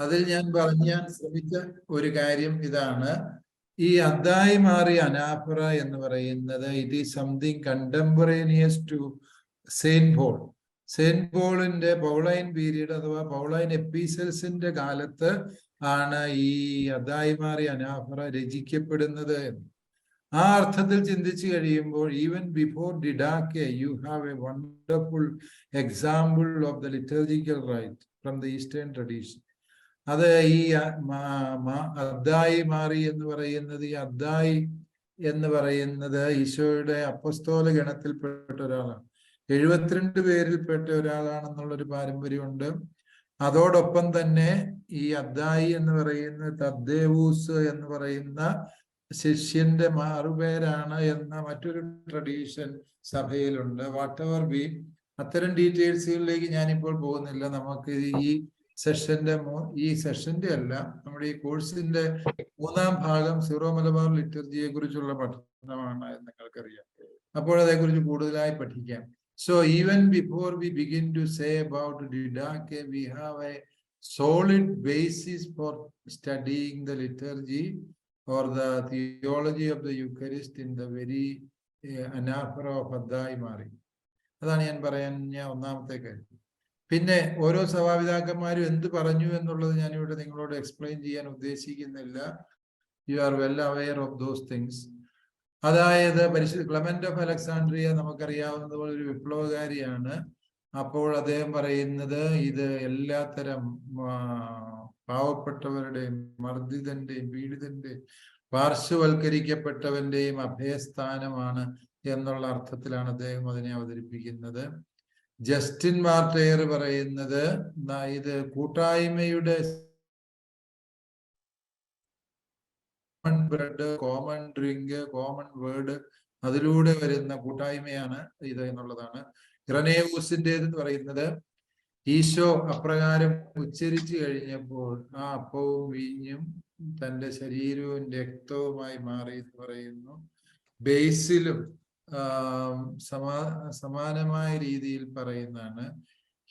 അതിൽ ഞാൻ പറയാൻ ശ്രമിച്ച ഒരു കാര്യം ഇതാണ്. ഈ അദ്ദായി മാറി അനാഫറ എന്ന് പറയുന്നത് it is something contemporaneous to Saint Paul. Saint പോളിന്റെ പൗളൈൻ പീരീഡ് അഥവാ പൗളൈൻ എപ്പീസൽസിന്റെ കാലത്ത് ആണ് ഈ അദ്ദായി മാറി അനാഫറ രചിക്കപ്പെടുന്നത്. ആ അർത്ഥത്തിൽ ചിന്തിച്ചു കഴിയുമ്പോൾ even before Didache you have a wonderful example of the liturgical rite from the eastern tradition. അത് ഈ അദ്ദായി മാറി എന്ന് പറയുന്നത്, ഈ അദ്ദായി എന്ന് പറയുന്നത് ഈശോയുടെ അപ്പസ്തോല ഗണത്തിൽപ്പെട്ട ഒരാളാണ്. 72 പേരിൽപ്പെട്ട ഒരാളാണെന്നുള്ളൊരു പാരമ്പര്യമുണ്ട്. അതോടൊപ്പം തന്നെ ഈ അദ്ദായി എന്ന് പറയുന്ന തദ്ദേവൂസ് എന്ന് പറയുന്ന ശിഷ്യന്റെ മാറുപേരാണ് എന്ന മറ്റൊരു ട്രഡീഷൻ സഭയിലുണ്ട്. വാട്ട് എവർ ബി, അത്തരം ഡീറ്റെയിൽസുകളിലേക്ക് ഞാനിപ്പോൾ പോകുന്നില്ല. നമുക്ക് ഈ സെഷന്റെ അല്ല, നമ്മുടെ ഈ കോഴ്സിന്റെ 3ാം ഭാഗം സീറോ മലബാർ ലിറ്റർജിയെ കുറിച്ചുള്ള പഠനമാണ് എന്ന് നിങ്ങൾക്കറിയാം. അപ്പോൾ അതേക്കുറിച്ച് കൂടുതലായി പഠിക്കാം. So even before we begin to say about Didache, we have a solid basis for studying the liturgy or the theology of the Eucharist in the very anaphora of Addai Mari. അതാണ് ഞാൻ പറയാൻ ഒന്നാമത്തെ കാര്യം. പിന്നെ ഓരോ സഭാപിതാക്കന്മാരും എന്ത് പറഞ്ഞു എന്നുള്ളത് ഞാനിവിടെ നിങ്ങളോട് എക്സ്പ്ലെയിൻ ചെയ്യാൻ ഉദ്ദേശിക്കുന്നില്ല. You are well aware of those things. അതായത് പരിശുദ്ധ ക്ലെമന്റ് ഓഫ് അലക്സാണ്ട്രിയ നമുക്കറിയാവുന്നതുപോലെ ഒരു വിപ്ലവകാരിയാണ്. അപ്പോൾ അദ്ദേഹം പറയുന്നത് ഇത് എല്ലാത്തരം പാവപ്പെട്ടവരുടെയും മർദ്ദിതന്റെയും പീഡിതന്റെയും പാർശ്വവൽക്കരിക്കപ്പെട്ടവന്റെയും അഭയസ്ഥാനമാണ് എന്നുള്ള അർത്ഥത്തിലാണ് അദ്ദേഹം അതിനെ അവതരിപ്പിക്കുന്നത്. ജസ്റ്റിൻ മാർട്ടയർ പറയുന്നത് ഇത് കൂട്ടായ്മയുടെ common bread, common drink, common word, അതിലൂടെ വരുന്ന കൂട്ടായ്മയാണ് ഇത് എന്നുള്ളതാണ്. ഇറനേവൂസിൻ്റെത് പറയുന്നത് ഈശോ അപ്രകാരം ഉച്ചരിച്ചു കഴിഞ്ഞപ്പോൾ ആ അപ്പവും വീഞ്ഞും തൻ്റെ ശരീരവും രക്തവുമായി മാറി എന്ന് പറയുന്നു. ബേസിലും സമാനമായ രീതിയിൽ പറയുന്നതാണ്.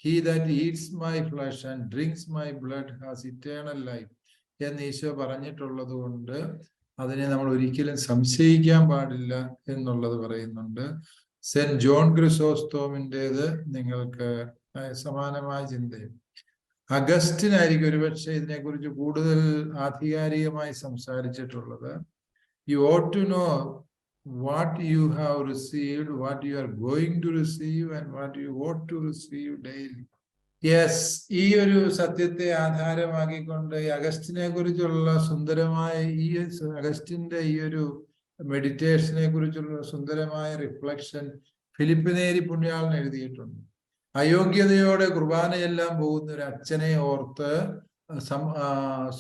He that Eats my flesh and drinks my blood has eternal life എന്ന് ഈശോ പറഞ്ഞിട്ടുള്ളത് കൊണ്ട് അതിനെ നമ്മൾ ഒരിക്കലും സംശയിക്കാൻ പാടില്ല എന്നുള്ളത് പറയുന്നുണ്ട്. സെന്റ് ജോൺ ക്രിസോസ്റ്റോമിൻ്റെത് നിങ്ങൾക്ക് സമാനമായ ചിന്തയും. അഗസ്റ്റിനായിരിക്കും ഒരുപക്ഷെ ഇതിനെക്കുറിച്ച് കൂടുതൽ ആധികാരികമായി സംസാരിച്ചിട്ടുള്ളത്. You ought to know what you have received, what you are going to receive and what you ought to receive daily. Yes, ഈ ഒരു സത്യത്തെ ആധാരമാക്കിക്കൊണ്ട് അഗസ്റ്റിനെ കുറിച്ചുള്ള സുന്ദരമായ അഗസ്റ്റിന്റെ ഈ ഒരു മെഡിറ്റേഷനെ കുറിച്ചുള്ള സുന്ദരമായ റിഫ്ലക്ഷൻ ഫിലിപ്പ് നേരി പുണ്യാളൻ എഴുതിയിട്ടുണ്ട്. അയോഗ്യതയോടെ കുർബാനയെല്ലാം പോകുന്ന ഒരു അച്ഛനെ ഓർത്ത്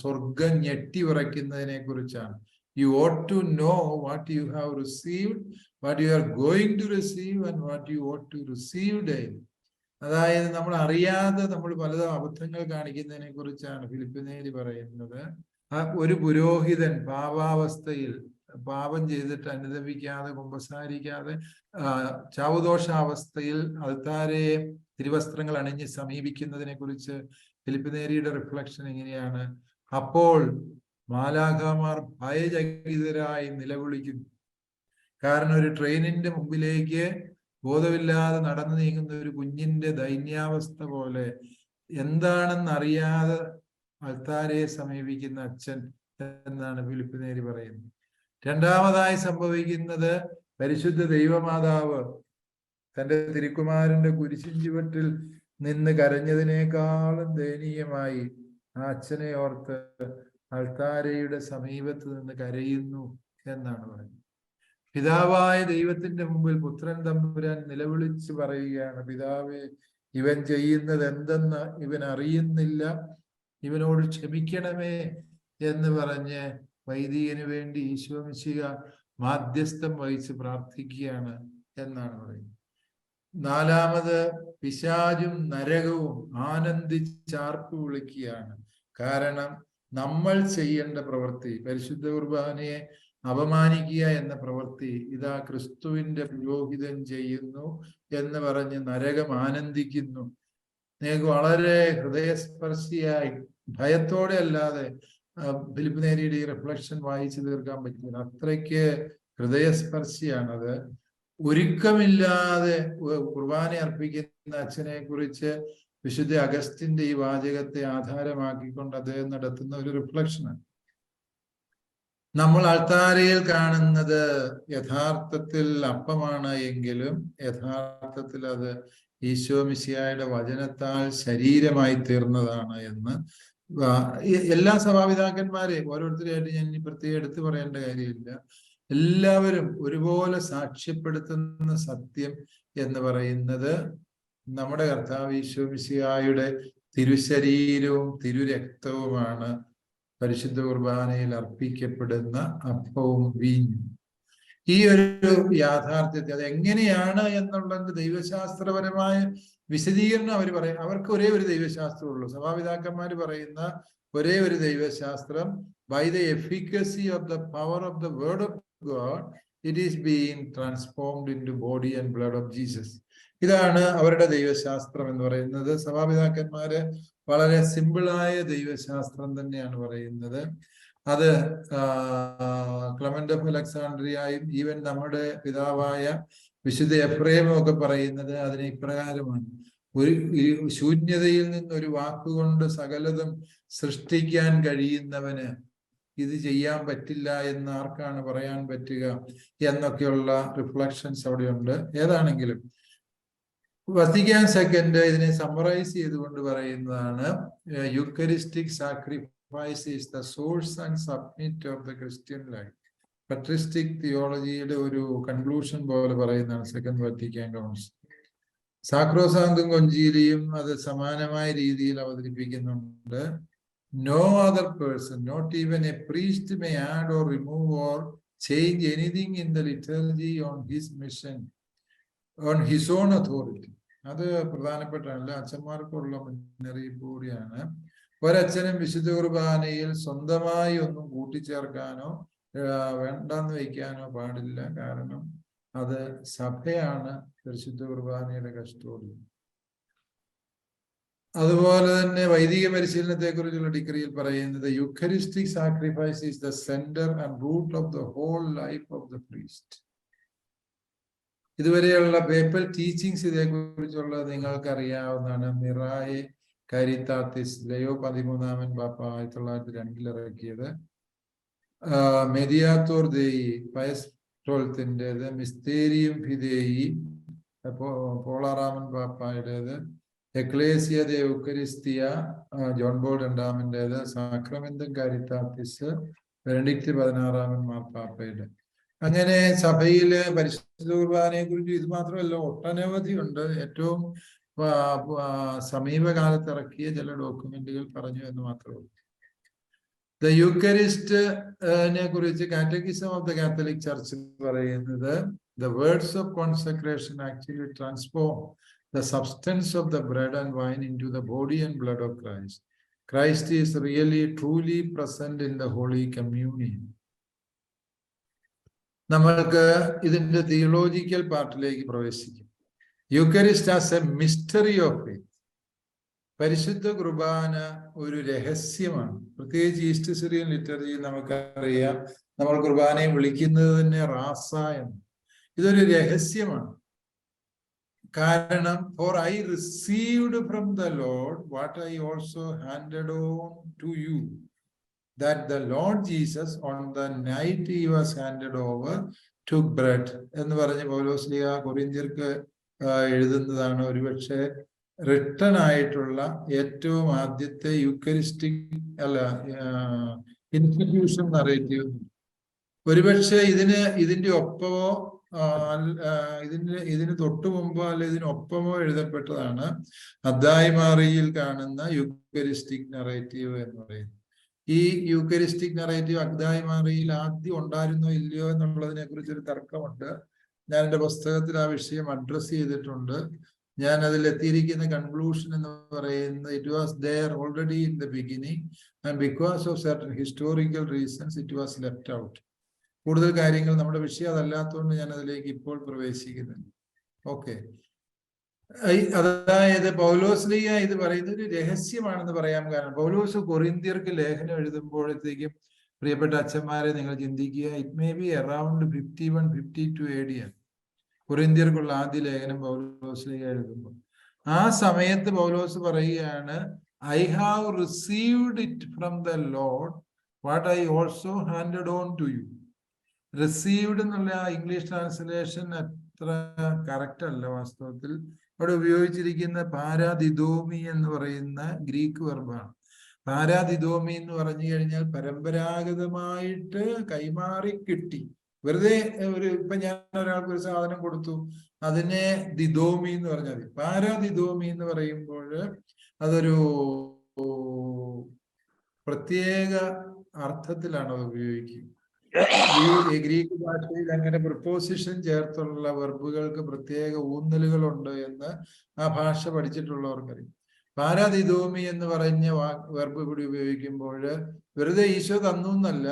സ്വർഗം ഞെട്ടി ഉറയ്ക്കുന്നതിനെ കുറിച്ചാണ്. You ought to know what you have received, what you are going to receive and what you ought to receive daily. അതായത് നമ്മൾ അറിയാതെ നമ്മൾ പലതും അബദ്ധങ്ങൾ കാണിക്കുന്നതിനെ കുറിച്ചാണ് ഫിലിപ്പ് നേരി പറയുന്നത്. ഒരു പുരോഹിതൻ പാപാവസ്ഥയിൽ പാപം ചെയ്തിട്ട് അനുദപിക്കാതെ കുമ്പസാരിക്കാതെ ചാവുദോഷാവസ്ഥയിൽ അൾത്താരയെ തിരുവസ്ത്രങ്ങൾ അണിഞ്ഞ് സമീപിക്കുന്നതിനെ കുറിച്ച് ഫിലിപ്പ് നേരിയുടെ റിഫ്ലക്ഷൻ എങ്ങനെയാണ്? അപ്പോൾ മാലാഖമാർ ഭയചകിതരായി നിലവിളിക്കുന്നു. കാരണം ഒരു ട്രെയിനിന്റെ മുമ്പിലേക്ക് ബോധമില്ലാതെ നടന്നു നീങ്ങുന്ന ഒരു കുഞ്ഞിന്റെ ദൈന്യാവസ്ഥ പോലെ എന്താണെന്നറിയാതെ അൾത്താരയെ സമീപിക്കുന്ന അച്ഛൻ എന്നാണ് ഫിലിപ്പ് നേരി പറയുന്നത്. രണ്ടാമതായി സംഭവിക്കുന്നത് പരിശുദ്ധ ദൈവമാതാവ് തൻ്റെ തിരുക്കുമാരന്റെ കുരിശിൻ ചുവട്ടിൽ നിന്ന് കരഞ്ഞതിനേക്കാളും ദയനീയമായി ആ അച്ഛനെ ഓർത്ത് അൾത്താരയുടെ സമീപത്ത് നിന്ന് കരയുന്നു എന്നാണ് പറയുന്നത്. പിതാവായ ദൈവത്തിന്റെ മുമ്പിൽ പുത്രൻ തമ്പുരാൻ നിലവിളിച്ച് പറയുകയാണ്, പിതാവേ, ഇവൻ ചെയ്യുന്നത് എന്തെന്ന് ഇവൻ അറിയുന്നില്ല, ഇവനോട് ക്ഷമിക്കണമേ എന്ന് പറഞ്ഞ് വൈദികന് വേണ്ടി ഈശോ മിശിഹ മാധ്യസ്ഥം വഹിച്ച് പ്രാർത്ഥിക്കുകയാണ് എന്നാണ് പറയുന്നത്. നാലാമത് പിശാചും നരകവും ആനന്ദിച്ചാർപ്പ് വിളിക്കുകയാണ്. കാരണം നമ്മൾ ചെയ്യേണ്ട പ്രവൃത്തി, പരിശുദ്ധ കുർബാനയെ അപമാനിക്കുക എന്ന പ്രവൃത്തി ഇതാ ക്രിസ്തുവിന്റെ പുരോഹിതൻ ചെയ്യുന്നു എന്ന് പറഞ്ഞ് നരകം ആനന്ദിക്കുന്നു. നിങ്ങൾക്ക് വളരെ ഹൃദയസ്പർശിയായി ഭയത്തോടെ അല്ലാതെ ഫിലിപ്പ് നേരിയുടെ ഈ റിഫ്ലക്ഷൻ വായിച്ചു തീർക്കാൻ പറ്റില്ല. അത്രയ്ക്ക് ഹൃദയസ്പർശിയാണത്. ഒരുക്കമില്ലാതെ കുർബാന അർപ്പിക്കുന്ന അച്ഛനെ കുറിച്ച് വിശുദ്ധ അഗസ്റ്റിന്റെ ഈ വാചകത്തെ ആധാരമാക്കിക്കൊണ്ട് അദ്ദേഹം നടത്തുന്ന ഒരു റിഫ്ലക്ഷനാണ്. നമ്മൾ അൾത്താരയിൽ കാണുന്നത് യഥാർത്ഥത്തിൽ അപ്പമാണ് എങ്കിലും യഥാർത്ഥത്തിൽ അത് ഈശോ മിശിഹായുടെ വചനത്താൽ ശരീരമായി തീർന്നതാണ് എന്ന് എല്ലാ സഭാപിതാക്കന്മാരെയും ഓരോരുത്തരെയായിട്ട് ഞാൻ ഇനി പ്രത്യേകം എടുത്തു പറയേണ്ട കാര്യമില്ല. എല്ലാവരും ഒരുപോലെ സാക്ഷ്യപ്പെടുത്തുന്ന സത്യം എന്ന് പറയുന്നത് നമ്മുടെ കർത്താവ് ഈശോ മിശിഹായുടെ തിരുശരീരവും തിരുരക്തവുമാണ് പരിശുദ്ധ കുർബാനയിൽ അർപ്പിക്കപ്പെടുന്ന അപ്പവും വീഞ്ഞും. ഈ ഒരു യാഥാർത്ഥ്യത്തെ അത് എങ്ങനെയാണ് എന്നുള്ളത് ദൈവശാസ്ത്രപരമായ വിശദീകരണം അവർ പറയും. അവർക്ക് ഒരേ ഒരു ദൈവശാസ്ത്രമുള്ളൂ. സഭാപിതാക്കന്മാർ പറയുന്ന ഒരേ ഒരു ദൈവശാസ്ത്രം, by the efficacy of the power of the word of God it is being transformed into body and blood of Jesus. ഇതാണ് അവരുടെ ദൈവശാസ്ത്രം എന്ന് പറയുന്നത്. സഭാപിതാക്കന്മാര് വളരെ സിമ്പിളായ ദൈവശാസ്ത്രം തന്നെയാണ് പറയുന്നത്. അത് ക്ലെമന്റ് ഓഫ് അലക്സാണ്ട്രിയയും ഈവൻ നമ്മുടെ പിതാവായ വിശുദ്ധ എഫ്രേമും ഒക്കെ പറയുന്നത് അതിനെ ഇപ്രകാരമാണ്: ഒരു ശൂന്യതയിൽ നിന്ന് ഒരു വാക്കുകൊണ്ട് സകലതും സൃഷ്ടിക്കാൻ കഴിയുന്നവന് ഇത് ചെയ്യാൻ പറ്റില്ല എന്ന് ആർക്കാണ് പറയാൻ പറ്റുക എന്നൊക്കെയുള്ള റിഫ്ലക്ഷൻസ് അവിടെയുണ്ട്. ഏതാണെങ്കിലും വത്തിക്കാൻ സെക്കൻഡ് ഇതിനെ സമ്മറൈസ് ചെയ്തുകൊണ്ട് പറയുന്നതാണ്, eucharistic sacrifice is the source and submit of the Christian life. Patristic തിയോളജിയുടെ ഒരു കൺക്ലൂഷൻ പോലെ പറയുന്നതാണ് സെക്കൻഡ് വത്തിക്കാൻ കൗൺസിൽ. സാക്രോസാന്തും കൊഞ്ചീലിയും അത് സമാനമായ രീതിയിൽ അവതരിപ്പിക്കുന്നുണ്ട്. No other person, not even a priest, may add or remove or change anything in the liturgy on his mission, on his own authority. അത് പ്രധാനപ്പെട്ടല്ല, അച്ഛന്മാർക്കുള്ള മുന്നറിയിപ്പ് കൂടിയാണ്. ഒരച്ഛനും വിശുദ്ധ കുർബാനയിൽ സ്വന്തമായി ഒന്നും കൂട്ടിച്ചേർക്കാനോ വേണ്ടെന്ന് വയ്ക്കാനോ പാടില്ല. കാരണം അത് സഭയാണ് പരിശുദ്ധ കുർബാനയുടെ കസ്റ്റോഡിയൻ. അതുപോലെ തന്നെ വൈദിക പരിശീലനത്തെ കുറിച്ചുള്ള ഡിഗ്രിയിൽ പറയുന്നത്, Eucharistic sacrifice is the centre and root of the whole life of the priest. ഇതുവരെയുള്ള പേപ്പൽ ടീച്ചിങ്സ് ഇതേക്കുറിച്ചുള്ളത് നിങ്ങൾക്കറിയാവുന്നതാണ്. മിറായി കാരിത്താത്തിസ്, ലയോ 13 പാപ്പ 1902 ഇറക്കിയത്. മെഡിയാത്തോർ ദേയി പയസ് 12ൻ്റെത്, മിസ്തേരിയം ഫിദേയി പോളാറാമൻ പാപ്പായുടേത്, Ecclesia de Eucharistia John Paul രണ്ടാമൻ്റേത്, സാക്രമെന്തും കാരിത്താത്തിസ് ബെനഡിക്റ്റ് 16 മാർപ്പാപ്പയുടെ. അങ്ങനെ സഭയില് പരിശുദ്ധ കുർബാനയെ കുറിച്ച് ഇത് മാത്രമല്ല, ഒട്ടനവധി ഉണ്ട്. ഏറ്റവും സമീപകാലത്ത് ഇറക്കിയ ചില ഡോക്യുമെന്റുകൾ പറഞ്ഞു എന്ന് മാത്രമേ ഉള്ളൂ. ദ യൂക്കറിസ്റ്റിനെ കുറിച്ച് catechism of the Catholic Church പറയുന്നത്, the words of consecration actually transform the substance of the bread and wine into the body and blood of Christ. Christ is really, truly present in the Holy Communion. നമ്മൾക്ക് ഇതിന്റെ theological പാർട്ടിലേക്ക് പ്രവേശിക്കും. Eucharist as A mystery of faith. പരിശുദ്ധ കുർബാന ഒരു രഹസ്യമാണ്. പ്രത്യേകിച്ച് east Syrian ലിറ്റർജിയിൽ നമുക്കറിയാം, നമ്മൾ കുർബാനയെ വിളിക്കുന്നത് തന്നെ റാസ എന്ന്. ഇതൊരു രഹസ്യമാണ്. കാരണം, for I received from the Lord what I also handed on to you, that the Lord Jesus on the night he was handed over took bread എന്ന് പറഞ്ഞ് പൗലോസ്ലീഹ കൊരിന്ത്യർക്ക് എഴുതുന്നതാണ് ഒരുപക്ഷെ റിട്ടൺ ആയിട്ടുള്ള ഏറ്റവും ആദ്യത്തെ യൂക്കറിസ്റ്റിക് ഇൻസ്റ്റിറ്റ്യൂഷൻ നറേറ്റീവ്. ഒരുപക്ഷെ ഇതിന്റെ ഒപ്പമോ ഇതിന് തൊട്ടു മുമ്പോ അല്ലെ ഇതിനൊപ്പമോ എഴുതപ്പെട്ടതാണ് അദ്ദായിമാറിയിൽ കാണുന്ന യൂക്കറിസ്റ്റിക് നറേറ്റീവ് എന്ന് പറയുന്നത്. ഈ യൂക്കറിസ്റ്റിക് നറേറ്റീവ് അദ്ദായിമാറിയിൽ ആദ്യം ഉണ്ടായിരുന്നോ ഇല്ലയോ എന്നുള്ളതിനെ കുറിച്ചൊരു തർക്കമുണ്ട്. ഞാൻ എൻ്റെ പുസ്തകത്തിൽ ആ വിഷയം അഡ്രസ് ചെയ്തിട്ടുണ്ട്. ഞാൻ അതിൽ എത്തിയിരിക്കുന്ന കൺക്ലൂഷൻ എന്ന് പറയുന്നത്, it was there already in the beginning and because of certain historical reasons it was left out. കൂടുതൽ കാര്യങ്ങൾ നമ്മുടെ വിഷയം അതല്ലാത്തതുകൊണ്ട് ഞാൻ അതിലേക്ക് ഇപ്പോൾ പ്രവേശിക്കുന്നുണ്ട്. ഓക്കെ, അതായത് പൗലോസ്ലീഹ ഇത് പറയുന്നത് ഒരു രഹസ്യമാണെന്ന് പറയാൻ കാരണം, പൗലോസ് കൊറിന്ത്യർക്ക് ലേഖനം എഴുതുമ്പോഴത്തേക്കും പ്രിയപ്പെട്ട അച്ഛന്മാരെ നിങ്ങൾ ചിന്തിക്കുക, it may be around 51-52 AD ആണ് കൊറിന്ത്യർക്കുള്ള ആദ്യ ലേഖനം പൗലോസ്ലീഹ എഴുതുമ്പോൾ. ആ സമയത്ത് പൗലോസ് പറയുകയാണ്, I have received it from the Lord what I also handed on to you. Received എന്നുള്ള ഇംഗ്ലീഷ് ട്രാൻസ്ലേഷൻ അത്ര കറക്റ്റ് അല്ല വാസ്തവത്തിൽ. അവിടെ ഉപയോഗിച്ചിരിക്കുന്ന പാരാദിദോമി എന്ന് പറയുന്ന ഗ്രീക്ക് വെർബാണ്. പാരാദിദോമി എന്ന് പറഞ്ഞു കഴിഞ്ഞാൽ പരമ്പരാഗതമായിട്ട് കൈമാറി കിട്ടി. വെറുതെ ഇപ്പൊ ഞാൻ ഒരാൾക്ക് ഒരു സാധനം കൊടുത്തു, അതിനെ ദിദോമി എന്ന് പറഞ്ഞാൽ മതി. പാരാദിദോമി എന്ന് പറയുമ്പോൾ അതൊരു പ്രത്യേക അർത്ഥത്തിലാണ് അത് ഉപയോഗിക്കുക. ഗ്രീക്ക് ഭാഷയിൽ അങ്ങനെ പ്രിപ്പോസിഷൻ ചേർത്തുള്ള വെർബുകൾക്ക് പ്രത്യേക ഊന്നലുകളുണ്ട് എന്ന് ആ ഭാഷ പഠിച്ചിട്ടുള്ളവർക്കറിയാം. പാരാദിദോമി എന്ന് പറഞ്ഞ വെർബ് കൂടി ഉപയോഗിക്കുമ്പോൾ വെറുതെ ഈശോ തന്നു എന്നല്ല,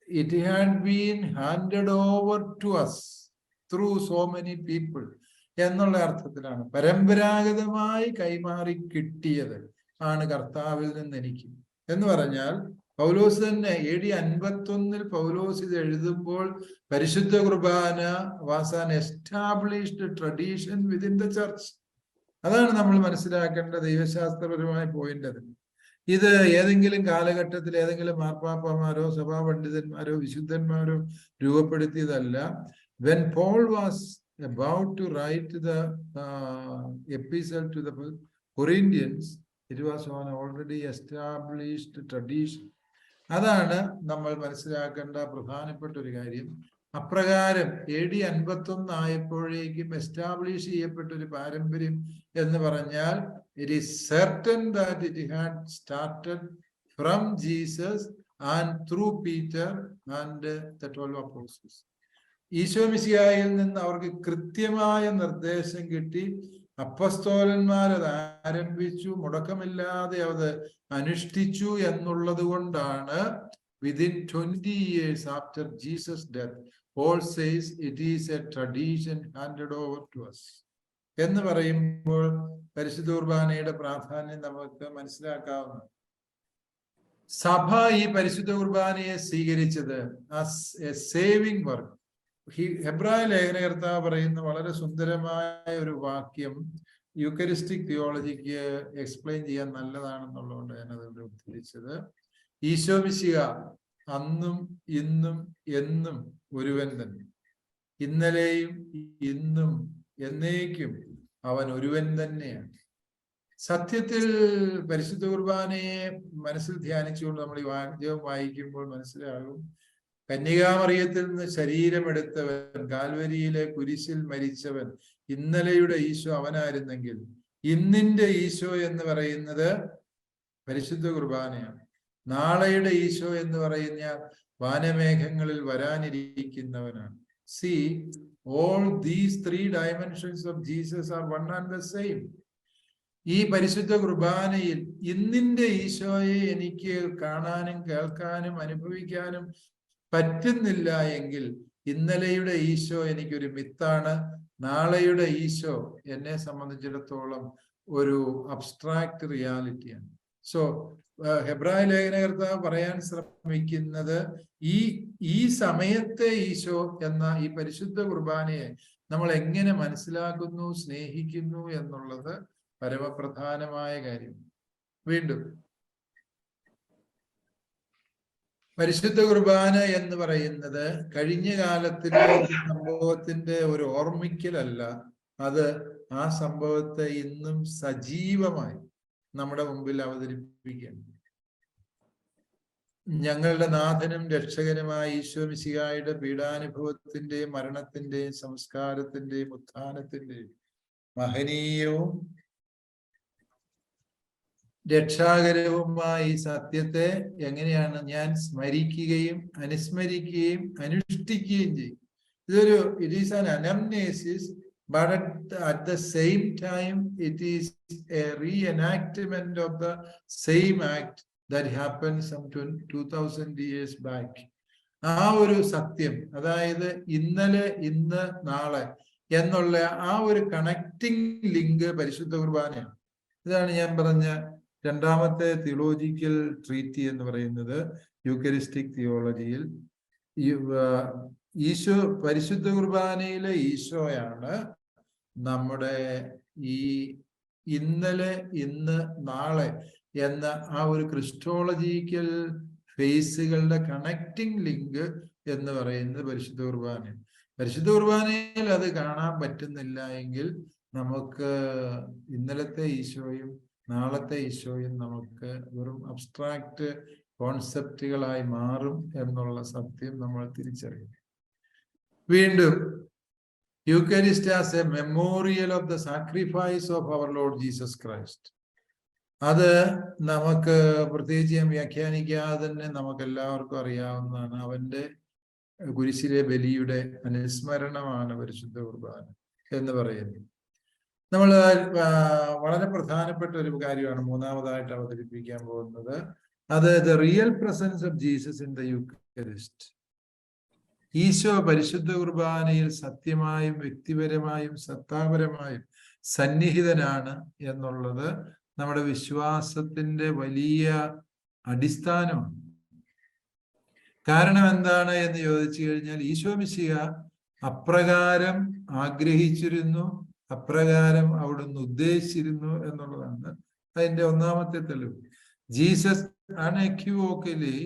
it had been handed over to us through so many people എന്നുള്ള അർത്ഥത്തിലാണ്. പരമ്പരാഗതമായി കൈമാറി കിട്ടിയത് ആണ് കർത്താവിൽ നിന്ന് എനിക്ക് എന്ന് പറഞ്ഞാൽ, പൗലോസ് തന്നെ AD 51 പൗലോസ് ഇത് എഴുതുമ്പോൾ പരിശുദ്ധ കുർബാന was an established tradition within the church. അതാണ് നമ്മൾ മനസ്സിലാക്കേണ്ട ദൈവശാസ്ത്രപരമായ പോയിന്റ്. അത് ഇത് ഏതെങ്കിലും കാലഘട്ടത്തിൽ ഏതെങ്കിലും മാർപ്പാപ്പമാരോ സഭാ പണ്ഡിതന്മാരോ വിശുദ്ധന്മാരോ രൂപപ്പെടുത്തിയതല്ല. When Paul was about to write the epistle to the Corinthians, it was an already established tradition. അതാണ് നമ്മൾ മനസ്സിലാക്കേണ്ട പ്രധാനപ്പെട്ട ഒരു കാര്യം. അപ്രകാരം AD 51 ആയപ്പോഴേക്കും എസ്റ്റാബ്ലിഷ് ചെയ്യപ്പെട്ട ഒരു പാരമ്പര്യം എന്ന് പറഞ്ഞാൽ, it is certain that it had started from Jesus and through Peter and the 12 apostles. Isho മിശിഹായിൽ നിന്ന് അവർക്ക് കൃത്യമായ നിർദ്ദേശം കിട്ടി. അപ്പസ്തോലന്മാർ അത് ആരംഭിച്ചു, മുടക്കമില്ലാതെ അത് അനുഷ്ഠിച്ചു എന്നുള്ളത് കൊണ്ടാണ് within 20 years after Jesus' death, Paul says it is a tradition handed over to us. എന്ന് പറയുമ്പോൾ പരിശുദ്ധ കുർബാനയുടെ പ്രാധാന്യം നമുക്ക് മനസ്സിലാക്കാവുന്നു. സഭ ഈ പരിശുദ്ധ കുർബാനയെ സ്വീകരിച്ചത് ആസ് എ സേവിംഗ് വർക്ക്. ഹെബ്രായ ലേഖനകർത്താവ് പറയുന്ന വളരെ സുന്ദരമായ ഒരു വാക്യം യൂക്കറിസ്റ്റിക് തിയോളജിക്ക് എക്സ്പ്ലെയിൻ ചെയ്യാൻ നല്ലതാണെന്നുള്ളതുകൊണ്ട് ഞാനത് ഉദ്ധരിച്ചത്. ഈശോ മിശിഹ അന്നും ഇന്നും എന്നും ഒരുവൻ തന്നെ, ഇന്നലെയും ഇന്നും എന്നേക്കും അവൻ ഒരുവൻ തന്നെയാണ്. സത്യത്തിൽ പരിശുദ്ധ കുർബാനയെ മനസ്സിൽ ധ്യാനിച്ചുകൊണ്ട് നമ്മൾ ഈ വാചകം വായിക്കുമ്പോൾ മനസ്സിലാകും, കന്യകാമറിയത്തിൽ നിന്ന് ശരീരമെടുത്തവൻ, കാൽവരിയിലെ കുരിശിൽ മരിച്ചവൻ, ഇന്നലെയുടെ ഈശോ അവനായിരുന്നെങ്കിൽ ഇന്നിന്റെ ഈശോ എന്ന് പറയുന്നത് പരിശുദ്ധ കുർബാനയാണ്. നാളെയുടെ ഈശോ എന്ന് പറയുന്ന വാനമേഘങ്ങളിൽ വരാനിരിക്കുന്നവനാണ്. See, all these 3 dimensions of Jesus are one and the same. ഈ പരിശുദ്ധ കുർബാനയിൽ ഇന്നിന്റെ ഈശോയെ എനിക്ക് കാണാനും കേൾക്കാനും അനുഭവിക്കാനും പറ്റുന്നില്ല എങ്കിൽ ഇന്നലെയുടെ ഈശോ എനിക്കൊരു മിത്താണ്, നാളെയുടെ ഈശോ എന്നെ സംബന്ധിച്ചിടത്തോളം ഒരു അബ്സ്ട്രാക്ട് റിയാലിറ്റിയാണ്. സോ ഹെബ്രായ ലേഖനകർത്താവ് പറയാൻ ശ്രമിക്കുന്നത് ഈ സമയത്തെ ഈശോ എന്ന ഈ പരിശുദ്ധ കുർബാനയെ നമ്മൾ എങ്ങനെ മനസ്സിലാക്കുന്നു, സ്നേഹിക്കുന്നു എന്നുള്ളത് പരമപ്രധാനമായ കാര്യം. വീണ്ടും പരിശുദ്ധ കുർബാന എന്ന് പറയുന്നത് കഴിഞ്ഞ കാലത്തിലെ സംഭവത്തിന്റെ ഒരു ഓർമ്മിക്കലല്ല, അത് ആ സംഭവത്തെ ഇന്നും സജീവമായി നമ്മുടെ മുമ്പിൽ അവതരിപ്പിക്കുകയാണ്. ഞങ്ങളുടെ നാഥനും രക്ഷകനുമായ ഈശോ മിശിഹായുടെ പീഡാനുഭവത്തിന്റെയും മരണത്തിന്റെയും സംസ്കാരത്തിന്റെയും ഉത്ഥാനത്തിന്റെയും മഹനീയവും രക്ഷാകരവുമായ ഈ സത്യത്തെ എങ്ങനെയാണ് ഞാൻ സ്മരിക്കുകയും അനുസ്മരിക്കുകയും അനുഷ്ഠിക്കുകയും ചെയ്യും. It is an anamnesis, but at the same time it is a reenactment of the same act that happened some 2000 years back. ആ ഒരു സത്യം, അതായത് ഇന്നലെ, ഇന്ന്, നാളെ എന്നുള്ള ആ ഒരു കണക്റ്റിംഗ് ലിങ്ക് പരിശുദ്ധ കുർബാനയാണ്. ഇതാണ് ഞാൻ പറഞ്ഞ രണ്ടാമത്തെ തിയോളജിക്കൽ ട്രീറ്റി എന്ന് പറയുന്നത്. യൂക്കറിസ്റ്റിക് തിയോളജിയിൽ ഈശോ, പരിശുദ്ധ കുർബാനയിലെ ഈശോയാണ് നമ്മുടെ ഈ ഇന്നലെ, ഇന്ന്, നാളെ എന്ന ആ ഒരു ക്രിസ്റ്റോളജിക്കൽ ഫേസുകളുടെ കണക്റ്റിംഗ് ലിങ്ക് എന്ന് പറയുന്നത് പരിശുദ്ധ കുർബാനയാണ്. പരിശുദ്ധ കുർബാനയിൽ അത് കാണാൻ പറ്റുന്നില്ല എങ്കിൽ നമുക്ക് ഇന്നലത്തെ ഈശോയും നാളത്തെ ഈശോയും നമുക്ക് വെറും അബ്സ്ട്രാക്റ്റ് കോൺസെപ്റ്റുകളായി മാറും എന്നുള്ള സത്യം നമ്മൾ തിരിച്ചറിയും. വീണ്ടും Eucharist as a memorial of the sacrifice of our Lord Jesus Christ. അത് നമുക്ക് പ്രത്യേകിച്ച് ഞാൻ വ്യാഖ്യാനിക്കാതെ തന്നെ നമുക്ക് എല്ലാവർക്കും അറിയാവുന്നതാണ്. അവന്റെ കുരിശിലെ ബലിയുടെ അനുസ്മരണമാണ് പരിശുദ്ധ കുർബാന എന്ന് പറയുന്നത്. നമ്മൾ വളരെ പ്രധാനപ്പെട്ട ഒരു കാര്യമാണ് മൂന്നാമതായിട്ട് അവതരിപ്പിക്കാൻ പോകുന്നത്. അത് the real presence of Jesus in the Eucharist. Isho പരിശുദ്ധ കുർബാനയിൽ സത്യമായും വ്യക്തിപരമായും സത്താപരമായും സന്നിഹിതനാണ് എന്നുള്ളത് നമ്മുടെ വിശ്വാസത്തിന്റെ വലിയ അടിസ്ഥാനമാണ്. കാരണം എന്താണ് എന്ന് ചോദിച്ചു കഴിഞ്ഞാൽ, ഈശോ മിശിഹ അപ്രകാരം ആഗ്രഹിച്ചിരുന്നു, അപ്രകാരം അവിടുന്ന് ഉദ്ദേശിച്ചിരുന്നു എന്നുള്ളതാണ് അതിന്റെ ഒന്നാമത്തെ തെളിവ്. Jesus unequivocally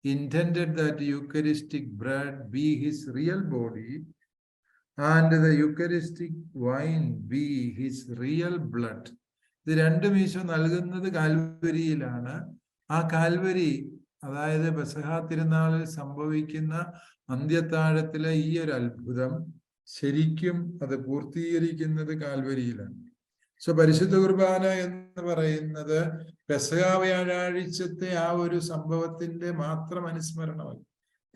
intended that Eucharistic bread be his real body and the Eucharistic wine be his real blood. ഇത് രണ്ടും ഈശോ നൽകുന്നത് കാൽവരിയിലാണ്. ആ കാൽവരി, അതായത് പെസഹാ തിരുനാളിൽ സംഭവിക്കുന്ന അന്ത്യത്താഴത്തിലെ ഈ ഒരു അത്ഭുതം ശരിക്കും അത് പൂർത്തീകരിക്കുന്നത് കാൽവരിയിലാണ്. സോ പരിശുദ്ധ കുർബാന എന്ന് പറയുന്നത് പെസഹാ വ്യാഴാഴ്ചത്തെ ആ ഒരു സംഭവത്തിന്റെ മാത്രം അനുസ്മരണമല്ല.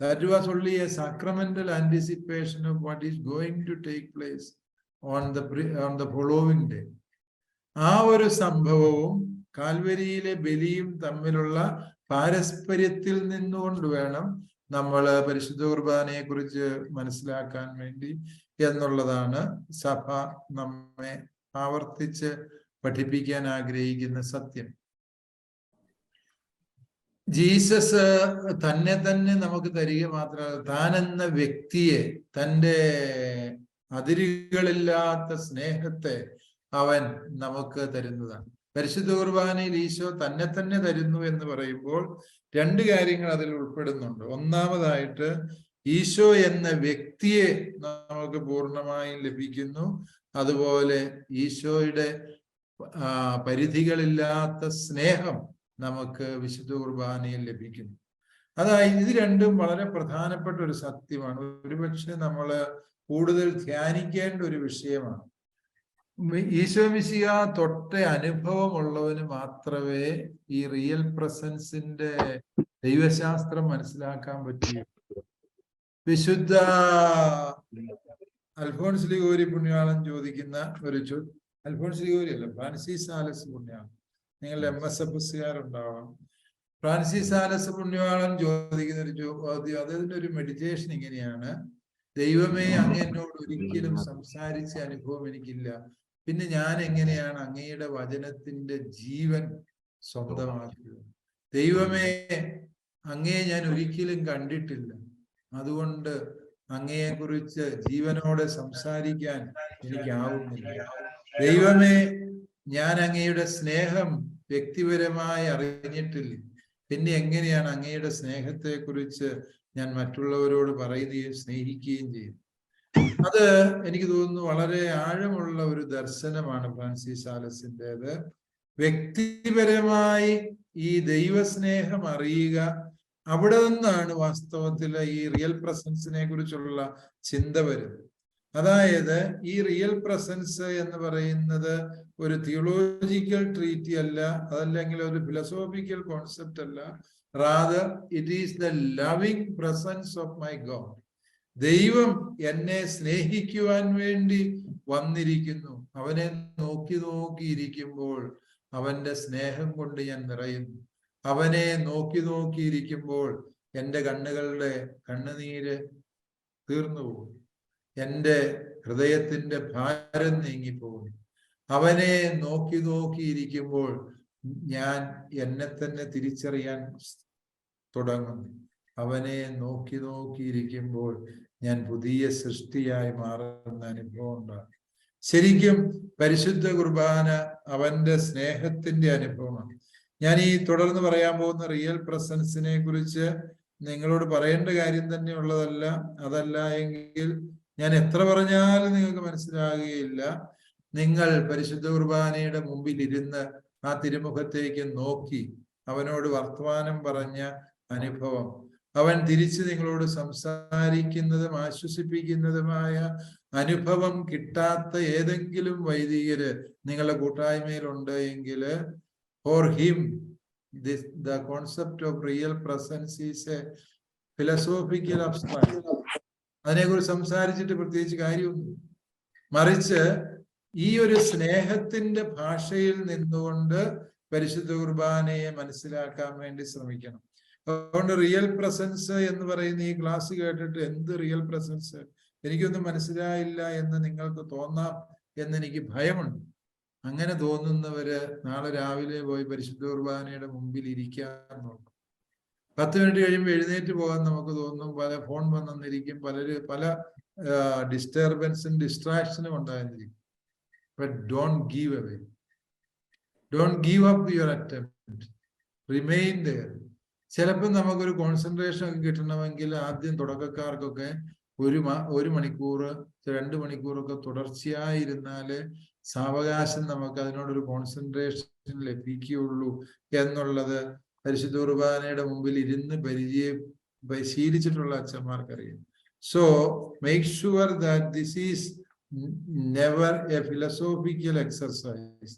That was only a sacramental anticipation of what is going to take place on the following day. ആ ഒരു സംഭവവും കാൽവരിയിലെ ബലിയും തമ്മിലുള്ള പാരസ്പര്യത്തിൽ നിന്നുകൊണ്ട് വേണം നമ്മൾ പരിശുദ്ധ കുർബാനയെ കുറിച്ച് മനസ്സിലാക്കാൻ വേണ്ടി എന്നുള്ളതാണ് സഭ നമ്മെ ആവർത്തിച്ച് പഠിപ്പിക്കാൻ ആഗ്രഹിക്കുന്ന സത്യം. ജീസസ് തന്നെ നമുക്ക് തരിക മാത്രമല്ല, താൻ എന്ന വ്യക്തിയെ, തൻ്റെ അതിരുകളില്ലാത്ത സ്നേഹത്തെ അവൻ നമുക്ക് തരുന്നതാണ്. പരിശുദ്ധ കുർബാനയിൽ ഈശോ തന്നെ തരുന്നു എന്ന് പറയുമ്പോൾ രണ്ട് കാര്യങ്ങൾ അതിൽ ഉൾപ്പെടുന്നുണ്ട്. ഒന്നാമതായിട്ട് ഈശോ എന്ന വ്യക്തിയെ നമുക്ക് പൂർണ്ണമായും ലഭിക്കുന്നു. അതുപോലെ ഈശോയുടെ പരിധികളില്ലാത്ത സ്നേഹം നമുക്ക് വിശുദ്ധ കുർബാനയിൽ ലഭിക്കുന്നു. അതായത് ഇത് രണ്ടും വളരെ പ്രധാനപ്പെട്ട ഒരു സത്യമാണ്. ഒരുപക്ഷെ നമ്മൾ കൂടുതൽ ധ്യാനിക്കേണ്ട ഒരു വിഷയമാണ്. ഈശോ മിശിഹ തൊട്ട അനുഭവമുള്ളവന് മാത്രമേ ഈ റിയൽ പ്രസൻസിന്റെ ദൈവശാസ്ത്രം മനസ്സിലാക്കാൻ പറ്റുകയുള്ളൂ. വിശുദ്ധ അൽഫോൺസ് ലിഗോരി പുണ്യാളൻ ചോദിക്കുന്ന ഒരു അൽഫോൺസ് ലിഗോരി അല്ല, ഫ്രാൻസിസ് സാലസ് പുണ്യാളൻ, നിങ്ങളുടെ MSFകാരുണ്ടാവാം. ഫ്രാൻസിസ് സാലസ് പുണ്യാളൻ ചോദിക്കുന്ന ഒരു ചോദ്യം, അതിന്റെ ഒരു മെഡിറ്റേഷൻ ഇങ്ങനെയാണ്: ദൈവമേ, അങ്ങ് എന്നോട് ഒരിക്കലും സംസാരിച്ച അനുഭവം എനിക്കില്ല, പിന്നെ ഞാൻ എങ്ങനെയാണ് അങ്ങയുടെ വചനത്തിന്റെ ജീവൻ സ്വന്തമാക്കുക? ദൈവമേ, അങ്ങയെ ഞാൻ ഒരിക്കലും കണ്ടിട്ടില്ല, അതുകൊണ്ട് അങ്ങയെക്കുറിച്ച് ജീവനോടെ സംസാരിക്കാൻ എനിക്കാവുന്നില്ല. ദൈവമേ, ഞാൻ അങ്ങയുടെ സ്നേഹം വ്യക്തിപരമായി അറിഞ്ഞിട്ടില്ല, പിന്നെ എങ്ങനെയാണ് അങ്ങയുടെ സ്നേഹത്തെക്കുറിച്ച് ഞാൻ മറ്റുള്ളവരോട് പറയുകയും സ്നേഹിക്കുകയും ചെയ്യും? അത് എനിക്ക് തോന്നുന്നു വളരെ ആഴമുള്ള ഒരു ദർശനമാണ് ഫ്രാൻസിസ് സാലസിൻ്റെത്. വ്യക്തിപരമായി ഈ ദൈവസ്നേഹം അറിയുക, അവിടെ നിന്നാണ് വാസ്തവത്തിൽ ഈ റിയൽ പ്രസൻസിനെ കുറിച്ചുള്ള ചിന്ത വരുന്നത്. അതായത് ഈ റിയൽ പ്രസൻസ് എന്ന് പറയുന്നത് ഒരു തിയോളജിക്കൽ ട്രീറ്റി അല്ല, അതല്ലെങ്കിൽ ഒരു ഫിലോസോഫിക്കൽ കോൺസെപ്റ്റ് അല്ല. Rather it is the loving presence of my God. ദൈവം എന്നെ സ്നേഹിക്കുവാൻ വേണ്ടി വന്നിരിക്കുന്നു. അവനെ നോക്കിയിരിക്കുമ്പോൾ അവന്റെ സ്നേഹം കൊണ്ട് ഞാൻ നിറയുന്നു. അവനെ നോക്കിയിരിക്കുമ്പോൾ എൻ്റെ കണ്ണുകളുടെ കണ്ണുനീര് തീർന്നു പോകും. എൻ്റെ ഹൃദയത്തിന്റെ ഭാരം നീങ്ങിപ്പോകുന്നു. അവനെ നോക്കി നോക്കിയിരിക്കുമ്പോൾ ഞാൻ എന്നെ തന്നെ തിരിച്ചറിയാൻ തുടങ്ങുന്നു. അവനെ നോക്കി നോക്കിയിരിക്കുമ്പോൾ ഞാൻ പുതിയ സൃഷ്ടിയായി മാറുന്ന അനുഭവം ഉണ്ടാകും. ശരിക്കും പരിശുദ്ധ കുർബാന അവന്റെ സ്നേഹത്തിന്റെ അനുഭവമാണ്. ഞാൻ ഈ തുടർന്ന് പറയാൻ പോകുന്ന റിയൽ പ്രസൻസിനെ കുറിച്ച് നിങ്ങളോട് പറയേണ്ട കാര്യം തന്നെ ഉള്ളതല്ല. അതല്ല എങ്കിൽ ഞാൻ എത്ര പറഞ്ഞാലും നിങ്ങൾക്ക് മനസ്സിലാകുകയില്ല. നിങ്ങൾ പരിശുദ്ധ കുർബാനയുടെ മുമ്പിൽ ഇരുന്ന് ആ തിരുമുഖത്തേക്ക് നോക്കി അവനോട് വർത്തമാനം പറഞ്ഞ അനുഭവം, അവൻ തിരിച്ച് നിങ്ങളോട് സംസാരിക്കുന്നതും ആശ്വസിപ്പിക്കുന്നതുമായ അനുഭവം കിട്ടാത്ത ഏതെങ്കിലും വൈദികര് നിങ്ങളുടെ കൂട്ടായ്മയിലുണ്ട് എങ്കിൽ, for him the concept of real presence is a philosophical abstract. അതിനെക്കുറിച്ച് സംസാരിച്ചിട്ട് പ്രത്യേകിച്ച് കാര്യമൊന്നും. മറിച്ച് ഈ ഒരു സ്നേഹത്തിന്റെ ഭാഷയിൽ നിന്നുകൊണ്ട് പരിശുദ്ധ കുർബാനയെ മനസ്സിലാക്കാൻ വേണ്ടി ശ്രമിക്കണം. അതുകൊണ്ട് റിയൽ പ്രസൻസ് എന്ന് പറയുന്ന ഈ ക്ലാസ് കേട്ടിട്ട് എന്ത് റിയൽ പ്രസൻസ്, എനിക്കൊന്നും മനസ്സിലായില്ല എന്ന് നിങ്ങൾക്ക് തോന്നാം എന്നെനിക്ക് ഭയമുണ്ട്. അങ്ങനെ തോന്നുന്നവര് നാളെ രാവിലെ പോയി പരിശുദ്ധ കുർബാനയുടെ മുമ്പിൽ ഇരിക്കാൻ നോക്കും. 10 മിനിറ്റ് കഴിയുമ്പോൾ എഴുന്നേറ്റ് പോകാൻ നമുക്ക് തോന്നും. പല ഫോൺ വന്നിരിക്കും, പല ഡിസ്റ്റർബൻസും ഡിസ്ട്രാക്ഷനും ഉണ്ടായിരിക്കും. But don't give away, don't give up your attempt, remain there. ചിലപ്പോൾ നമുക്കൊരു കോൺസെൻട്രേഷൻ ഒക്കെ കിട്ടണമെങ്കിൽ ആദ്യം തുടക്കക്കാർക്കൊക്കെ 1 മണിക്കൂർ 2 മണിക്കൂറൊക്കെ തുടർച്ചയായിരുന്നാല് സാവകാശം നമുക്ക് അതിനോടൊരു കോൺസെൻട്രേഷൻ ലഭിക്കുകയുള്ളൂ എന്നുള്ളത് പരിശുദ്ധ കുർബാനയുടെ മുമ്പിൽ ഇരുന്ന് ശീലിച്ചിട്ടുള്ള അച്ഛന്മാർക്കറിയാം. So make sure that this is never a philosophical exercise.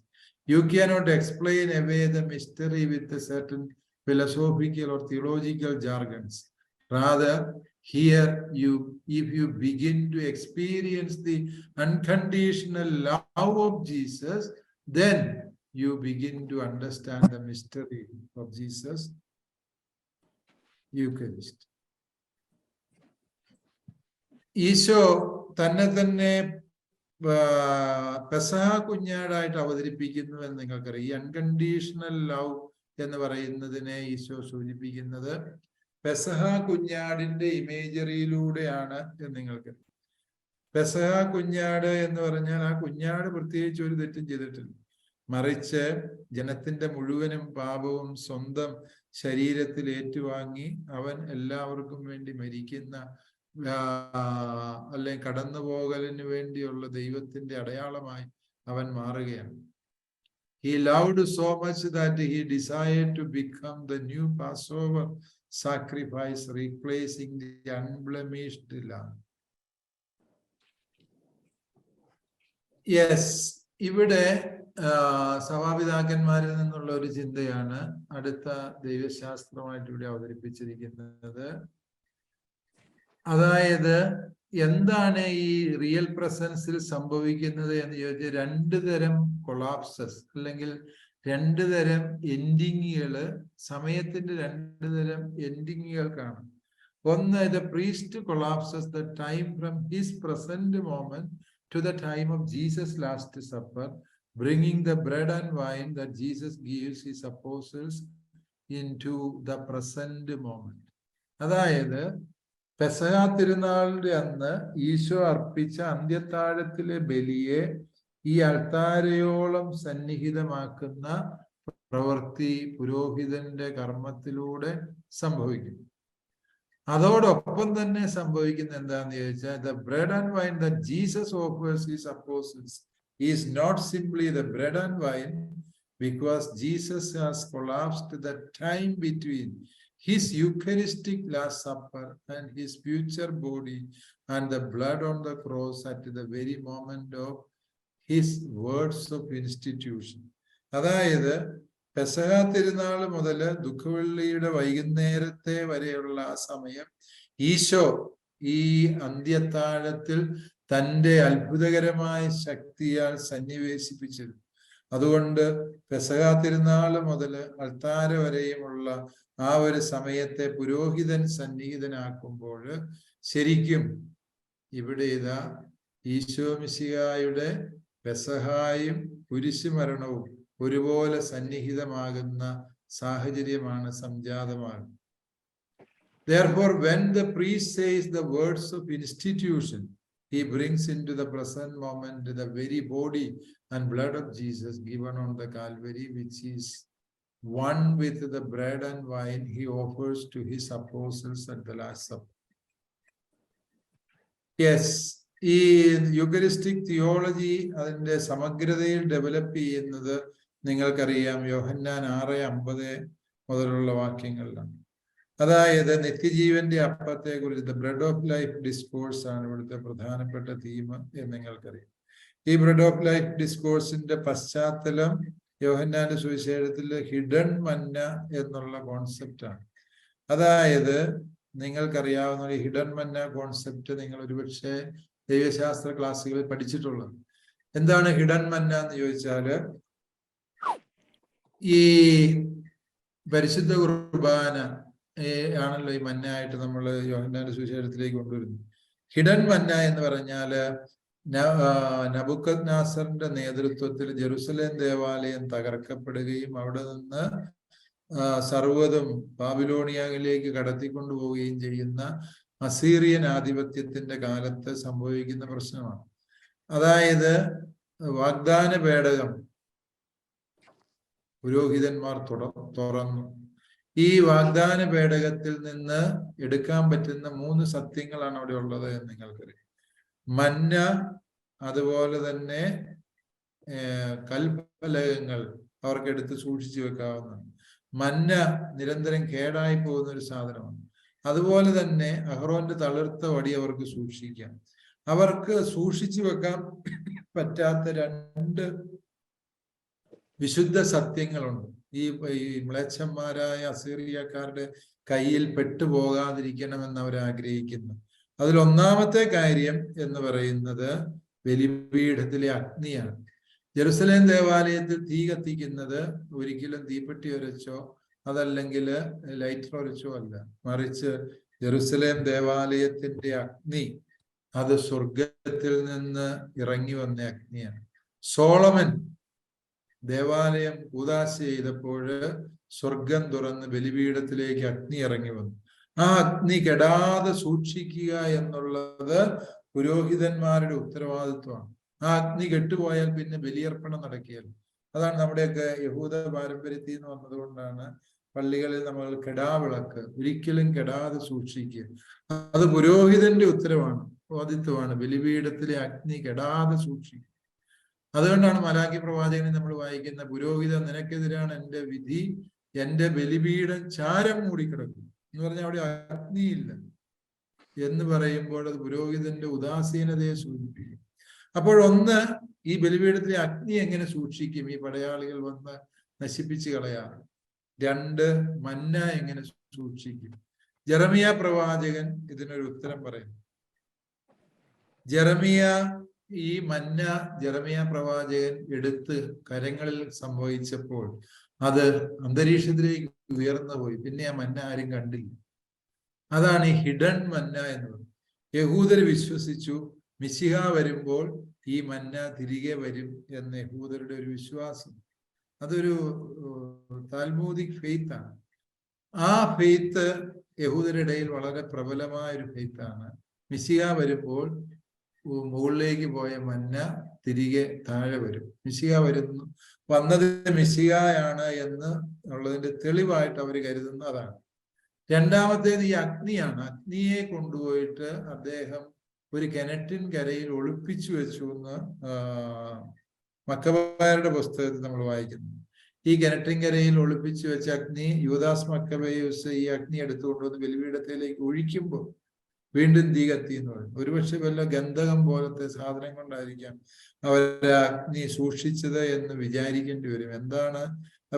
You cannot explain away the mystery with a certain philosophical or theological jargons. Rather, here if you begin to experience the unconditional love of Jesus, then you begin to understand the mystery of Jesus Eucharist. Isho തന്നെ പെസഹ കുഞ്ഞാടായിട്ട് അവതരിപ്പിക്കുന്നു എന്ന് നിങ്ങൾക്കറിയാം. ഈ unconditional love എന്ന് പറയുന്നതിനെ ഈശോ സൂചിപ്പിക്കുന്നത് പെസഹ കുഞ്ഞാടിന്റെ ഇമേജറിയിലൂടെയാണ് എന്ന് നിങ്ങൾക്ക്. പെസഹ കുഞ്ഞാട് എന്ന് പറഞ്ഞാൽ ആ കുഞ്ഞാട് പ്രത്യേകിച്ച് ഒരു തെറ്റും ചെയ്തിട്ടില്ല. മറിച്ച് ജനത്തിന്റെ മുഴുവനും പാപവും സ്വന്തം ശരീരത്തിൽ ഏറ്റുവാങ്ങി അവൻ എല്ലാവർക്കും വേണ്ടി മരിക്കുന്ന അല്ലെങ്കിൽ കടന്നുപോകലിന് വേണ്ടിയുള്ള ദൈവത്തിന്റെ അടയാളമായി അവൻ മാറുകയാണ്. He loved so much that he desired to become the new Passover sacrifice, replacing the unblemished lamb. Yes, ഇവിടെ സഭാപിതാക്കന്മാരിൽ നിന്നുള്ള ഒരു ചിന്തയാണ് അടുത്ത ദൈവശാസ്ത്രമായിട്ട് ഇവിടെ അവതരിപ്പിച്ചിരിക്കുന്നത്. അതായത് എന്താണ് ഈ റിയൽ പ്രസൻസിൽ സംഭവിക്കുന്നത് എന്ന് ചോദിച്ചാൽ 2 തരം കൊളാപ്സസ് അല്ലെങ്കിൽ 2 തരം എൻഡിങ്ങുകള്, സമയത്തിന്റെ 2 തരം എൻഡിങ്ങുകൾ കാണും. ഒന്ന്, the priest collapses the time from his present moment to the time of Jesus' last supper, bringing the bread and wine that Jesus gives his apostles into the present moment. അതായത് പെസഹ തിരുനാളിന്റെ അന്ന് ഈശോ അർപ്പിച്ച അന്ത്യത്താഴത്തിലെ ബലിയെ ഈ അൾത്താരയോളം സന്നിഹിതമാക്കുന്ന പ്രവൃത്തി പുരോഹിതന്റെ കർമ്മത്തിലൂടെ സംഭവിക്കുന്നു. അതോടൊപ്പം തന്നെ സംഭവിക്കുന്ന എന്താന്ന് ചോദിച്ചാൽ, the bread and wine that Jesus offers his apostles is not simply the bread and wine, because Jesus has collapsed the time between his Eucharistic Last Supper and his future body and the blood on the cross at the very moment of his words of institution. അതായത് പെസഹ തിരുനാൾ മുതൽ ദുഃഖവെള്ളിയുടെ വൈകുന്നേരത്തെ വരെയുള്ള ആ സമയം ഈശോ ഈ അന്ത്യത്താഴത്തിൽ തൻ്റെ അത്ഭുതകരമായ ശക്തിയാൽ സന്നിവേശിപ്പിച്ചിരുന്നു. അതുകൊണ്ട് പെസഹ തിരുനാൾ മുതൽ അൾത്താര വരെയുമുള്ള ആ ഒരു സമയത്തെ പുരോഹിതൻ സന്നിഹിതനാക്കുമ്പോൾ ശരിക്കും ഇവിടെ ഇതാ ഈശോ മിശിഹായുടെ പെസഹായും കുരിശുമരണവും ഒരുപോലെ സന്നിഹിതമാകുന്ന സാഹചര്യമാണ് സംജാതമാകുന്നത്. Therefore, when the priest says the words of institution, he brings into the present moment the very body and blood of Jesus given on the Calvary, which is one with the bread and wine he offers to his apostles at the Last Supper. Yes, ഈ Eucharistic theology അതിന്റെ സമഗ്രതയിൽ develop ചെയ്യുന്നത് നിങ്ങൾക്കറിയാം യോഹന്നാൻ 6:50 മുതലുള്ള വാക്യങ്ങളിലാണ്. അതായത് നിത്യജീവന്റെ അപ്പത്തെ കുറിച്ച് the bread of life discourse ആണ് ഇവിടുത്തെ പ്രധാനപ്പെട്ട തീം എന്ന് നിങ്ങൾക്കറിയാം. ഈ ബ്രെഡ് ഓഫ് ലൈഫ് ഡിസ്കോഴ്സിന്റെ പശ്ചാത്തലം യോഹന്നാന്റെ സുവിശേഷത്തിൽ ഹിഡൻ മന്ന എന്നുള്ള കോൺസെപ്റ്റാണ്. അതായത് നിങ്ങൾക്കറിയാവുന്ന ഈ ഹിഡൻ മന്ന കോൺസെപ്റ്റ് നിങ്ങൾ ഒരുപക്ഷെ ദൈവശാസ്ത്ര ക്ലാസ്സുകളിൽ പഠിച്ചിട്ടുള്ളത്. എന്താണ് ഹിഡൻ മന്ന എന്ന് ചോദിച്ചാല്, ഈ പരിശുദ്ധ കുർബാന ആണല്ലോ ഈ മന്നായിട്ട് നമ്മൾ യോഹന്നാന്റെ സുവിശേഷത്തിലേക്ക് കൊണ്ടുവരുന്നത്. ഹിഡൻ മന്ന എന്ന് പറഞ്ഞാല് നബുക്കദ്നാസറിന്റെ നേതൃത്വത്തിൽ ജെറുസലേം ദേവാലയം തകർക്കപ്പെടുകയും അവിടെ നിന്ന് സർവ്വതും ബാബിലോണിയയിലേക്ക് കടത്തിക്കൊണ്ടുപോവുകയും ചെയ്യുന്ന അസീറിയൻ ആധിപത്യത്തിന്റെ കാലത്ത് സംഭവിക്കുന്ന പ്രശ്നമാണ്. അതായത് വാഗ്ദാന പേടകം പുരോഹിതന്മാർ തുറന്നു. ഈ വാഗ്ദാന പേടകത്തിൽ നിന്ന് എടുക്കാൻ പറ്റുന്ന 3 സത്യങ്ങളാണ് അവിടെ ഉള്ളത് എന്ന് നിങ്ങൾക്കറിയാം. മന്ന, അതുപോലെ തന്നെ കൽഫലകങ്ങൾ അവർക്ക് എടുത്ത് സൂക്ഷിച്ചു വെക്കാവുന്നതാണ്. മന്ന നിരന്തരം കേടായി പോകുന്ന ഒരു സാധനമാണ്. അതുപോലെ തന്നെ അഹ്റോന്റെ തളിർത്ത വടി അവർക്ക് സൂക്ഷിക്കാം. അവർക്ക് സൂക്ഷിച്ചു വെക്കാൻ പറ്റാത്ത 2 വിശുദ്ധ സത്യങ്ങളുണ്ട്. ഈ മ്ലേച്ഛന്മാരായ അസീറിയക്കാരുടെ കയ്യിൽ പെട്ടുപോകാതിരിക്കണമെന്ന് അവർ ആഗ്രഹിക്കുന്നു. അതിൽ ഒന്നാമത്തെ കാര്യം എന്ന് പറയുന്നത് ബലിപീഠത്തിലെ അഗ്നിയാണ്. ജെറുസലേം ദേവാലയത്തിൽ തീ കത്തിക്കുന്നത് ഒരിക്കലും തീപ്പെട്ടി ഉരച്ചോ അതല്ലെങ്കിൽ ലൈറ്റർ ഉരച്ചോ അല്ല, മറിച്ച് ജെറുസലേം ദേവാലയത്തിന്റെ അഗ്നി അത് സ്വർഗത്തിൽ നിന്ന് ഇറങ്ങി വന്ന അഗ്നിയാണ്. സോളമൻ ദേവാലയം കൂദാശ ചെയ്തപ്പോൾ സ്വർഗം തുറന്ന് ബലിപീഠത്തിലേക്ക് അഗ്നി ഇറങ്ങി വന്നു. ആ അഗ്നി കെടാതെ സൂക്ഷിക്കുക എന്നുള്ളത് പുരോഹിതന്മാരുടെ ഉത്തരവാദിത്വമാണ്. ആ അഗ്നി കെട്ടുപോയാൽ പിന്നെ ബലിയർപ്പണം നടക്കുകയല്ല. അതാണ് നമ്മുടെയൊക്കെ യഹൂദ പാരമ്പര്യത്തിൽ നിന്ന് വന്നതുകൊണ്ടാണ് പള്ളികളിൽ നമ്മൾ കെടാവിളക്ക് ഒരിക്കലും കെടാതെ സൂക്ഷിക്കുക. അത് പുരോഹിതന്റെ ഉത്തരവാദിത്വമാണ്. ബലിപീഠത്തിലെ അഗ്നി കെടാതെ സൂക്ഷിക്കുക. അതുകൊണ്ടാണ് മലാക്കി പ്രവാചകനെ നമ്മൾ വായിക്കുന്ന, പുരോഹിത നിനക്കെതിരാണ് എൻ്റെ വിധി, എൻ്റെ ബലിപീഠം ചാരം മൂടിക്കിടക്കും എന്ന് പറഞ്ഞാൽ അവിടെ അഗ്നിയില്ല എന്ന് പറയുമ്പോൾ അത് പുരോഹിതന്റെ ഉദാസീനതയെ സൂചിപ്പിക്കും. അപ്പോൾ ഒന്ന്, ഈ ബലിപീഠത്തിലെ അഗ്നി എങ്ങനെ സൂക്ഷിക്കും ഈ പടയാളികൾ വന്ന് നശിപ്പിച്ച് കളയാറ്. 2, മന്ന എങ്ങനെ സൂക്ഷിക്കും. ജെറമിയ പ്രവാചകൻ ഇതിനൊരു ഉത്തരം പറയും. ഈ മന്ന ജെറമിയ പ്രവാചകൻ എടുത്ത് കരങ്ങളിൽ സംഭവിച്ചപ്പോൾ അത് അന്തരീക്ഷത്തിലേക്ക് ഉയർന്നു പോയി. പിന്നെ ആ മന്ന ആരും കണ്ടില്ല. അതാണ് ഈ ഹിഡൻ മന്ന എന്ന് പറയുന്നത്. യഹൂദർ വിശ്വസിച്ചു മിശിഹ വരുമ്പോൾ ഈ മന്ന തിരികെ വരും എന്ന് യഹൂദരുടെ ഒരു വിശ്വാസം. അതൊരു താൽമൂദിക് ഫെയ്ത്താണ്. ആ ഫെയ്ത്ത് യഹൂദരുടെ ഇടയിൽ വളരെ പ്രബലമായ ഒരു ഫെയ്ത്താണ്. മിശിഹ വരുമ്പോൾ മുകളിലേക്ക് പോയ മന്ന തിരികെ താഴെ വരും. മിശിഹ വന്നത് മിശിഹയാണ് എന്ന് ഉള്ളതിന്റെ തെളിവായിട്ട് അവർ കരുതുന്ന അതാണ്. രണ്ടാമത്തേത് ഈ അഗ്നിയാണ്. അഗ്നിയെ കൊണ്ടുപോയിട്ട് അദ്ദേഹം ഒരു കിണറ്റിൻ കരയിൽ ഒളിപ്പിച്ചു വെച്ചു എന്ന് മക്കബായരുടെ പുസ്തകത്തിൽ നമ്മൾ വായിക്കുന്നു. ഈ കിണറ്റിൻ കരയിൽ ഒളിപ്പിച്ചു വെച്ച അഗ്നി യൂദാസ് മക്കബേയൂസ് ഈ അഗ്നി എടുത്തുകൊണ്ടുവന്ന് ബലിപീഠത്തിലേക്ക് ഒഴിക്കുമ്പോൾ വീണ്ടും തീ കത്തി എന്ന് പറയും. ഒരുപക്ഷെ വല്ല ഗന്ധകം പോലത്തെ സാധനം കൊണ്ടായിരിക്കാം അവരെ അഗ്നി സൂക്ഷിച്ചത് എന്ന് വിചാരിക്കേണ്ടി വരും. എന്താണ്,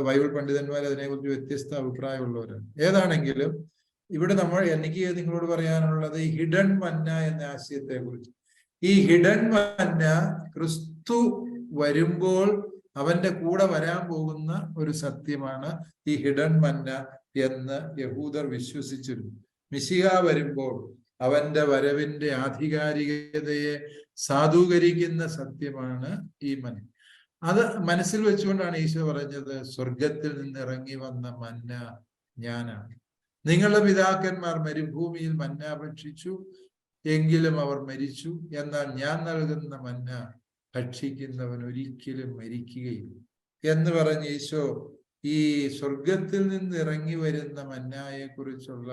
ബൈബിൾ പണ്ഡിതന്മാർ അതിനെക്കുറിച്ച് വ്യത്യസ്ത അഭിപ്രായമുള്ളവരാണ്. ഏതാണെങ്കിലും ഇവിടെ എനിക്ക് നിങ്ങളോട് പറയാനുള്ളത് ഈ ഹിഡൻ മന്ന എന്ന ആശയത്തെ കുറിച്ച്. ഈ ഹിഡൻ മന്ന ക്രിസ്തു വരുമ്പോൾ അവന്റെ കൂടെ വരാൻ പോകുന്ന ഒരു സത്യമാണ് ഈ ഹിഡൻ മന്ന എന്ന് യഹൂദർ വിശ്വസിച്ചിരുന്നു. മിശിഹ വരുമ്പോൾ അവന്റെ വരവിന്റെ ആധികാരികതയെ സാധൂകരിക്കുന്ന സത്യമാണ് ഈ മന്ന. അത് മനസ്സിൽ വെച്ചുകൊണ്ടാണ് ഈശോ പറഞ്ഞത്, സ്വർഗത്തിൽ നിന്ന് ഇറങ്ങി വന്ന മന്ന ഞാനാണ്. നിങ്ങളുടെ പിതാക്കന്മാർ മരുഭൂമിയിൽ മന്ന ഭക്ഷിച്ചു, എങ്കിലും അവർ മരിച്ചു. എന്നാൽ ഞാൻ നൽകുന്ന മന്ന ഭക്ഷിക്കുന്നവൻ ഒരിക്കലും മരിക്കുകയില്ല എന്ന് പറഞ്ഞ് ഈശോ ഈ സ്വർഗത്തിൽ നിന്ന് ഇറങ്ങി വരുന്ന മന്നായെ കുറിച്ചുള്ള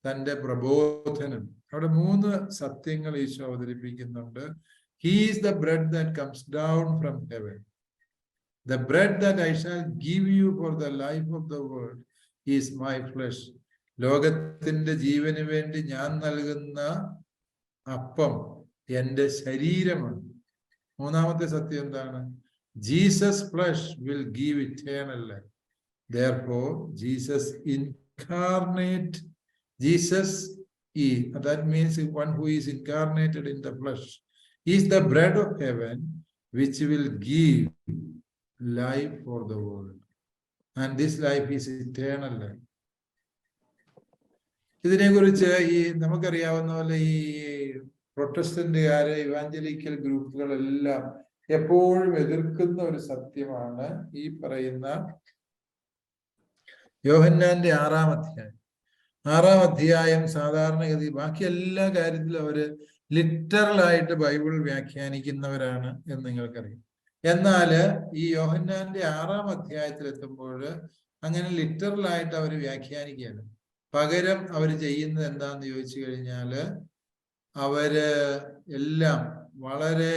തന്റെ പ്രബോധനം, അവിടെ 3 സത്യങ്ങൾ ഈശോ അവതരിപ്പിക്കുന്നുണ്ട്. He is the bread that comes down from heaven. The bread that I shall give you for the life of the world is my flesh. ലോകത്തിന്റെ ജീവന് വേണ്ടി ഞാൻ നൽകുന്ന അപ്പം എന്റെ ശരീരമാണ്. 3-ാമത്തെ സത്യം എന്താണ്? Jesus' flesh will give eternal life. Therefore, Jesus incarnate, Jesus is, that means one who is incarnated in the flesh, is the bread of heaven which will give life for the world. And this life is eternal life. ഇതിനെക്കുറിച്ച് ഈ നമുക്കറിയാവുന്ന പോലെ ഈ പ്രൊട്ടസ്റ്റന്റുകാര്, evangelical ഗ്രൂപ്പുകളെല്ലാം എപ്പോഴും എതിർക്കുന്ന ഒരു സത്യമാണ് ഈ പറയുന്ന യോഹന്നാന്റെ 6-ാം അധ്യായം. 6-ാം അധ്യായം സാധാരണഗതി ബാക്കി എല്ലാ കാര്യത്തിലും അവര് ലിറ്ററലായിട്ട് ബൈബിൾ വ്യാഖ്യാനിക്കുന്നവരാണ് എന്ന് നിങ്ങൾക്കറിയാം. എന്നാല് ഈ യോഹന്നാന്റെ 6-ാം അധ്യായത്തിൽ എത്തുമ്പോൾ അങ്ങനെ ലിറ്ററലായിട്ട് അവർ വ്യാഖ്യാനിക്കുകയാണ്. പകരം അവർ ചെയ്യുന്നത് എന്താന്ന് ചോദിച്ചു കഴിഞ്ഞാല് അവര് എല്ലാം വളരെ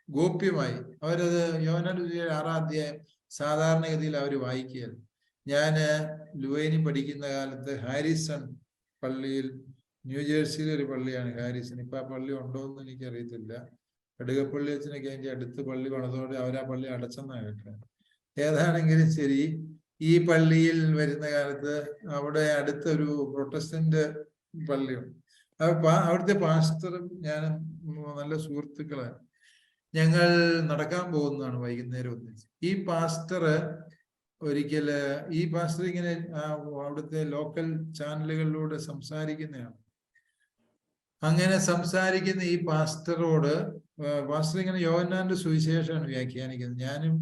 ഗോപ്യമായി അവരത് യോഹന്നാന്റെ 6-ാം അധ്യായം സാധാരണഗതിയിൽ അവർ വായിക്കുകയാണ്. ഞാൻ ലുവൈനി പഠിക്കുന്ന കാലത്ത് ഹാരിസൺ പള്ളിയിൽ, ന്യൂജേഴ്സിയിലെ ഒരു പള്ളിയാണ് ഹാരിസൺ. ഇപ്പൊ ആ പള്ളി ഉണ്ടോ എന്ന് എനിക്കറിയത്തില്ല. കടുകപ്പള്ളി വെച്ചിനൊക്കെ അതിന്റെ അടുത്ത് പള്ളി പണിതോടെ അവർ ആ പള്ളി അടച്ചെന്നാണ് കേട്ടത്. ഏതാണെങ്കിലും ശരി, ഈ പള്ളിയിൽ വരുന്ന കാലത്ത് അവിടെ അടുത്തൊരു പ്രൊട്ടസ്റ്റന്റ് പള്ളിയുണ്ട്. അവിടുത്തെ പാസ്റ്ററും ഞാനും നല്ല സുഹൃത്തുക്കളാണ്. ഞങ്ങൾ നടക്കാൻ പോകുന്നതാണ് വൈകുന്നേരം ഒന്നിച്ച്. ഈ പാസ്റ്റർ ഇങ്ങനെ അവിടുത്തെ ലോക്കൽ ചാനലുകളിലൂടെ സംസാരിക്കുന്നതാണ്. അങ്ങനെ സംസാരിക്കുന്ന ഈ പാസ്റ്റർ ഇങ്ങനെ യോഹന്നാന്റെ സുവിശേഷമാണ് വ്യാഖ്യാനിക്കുന്നത്. ഞാനും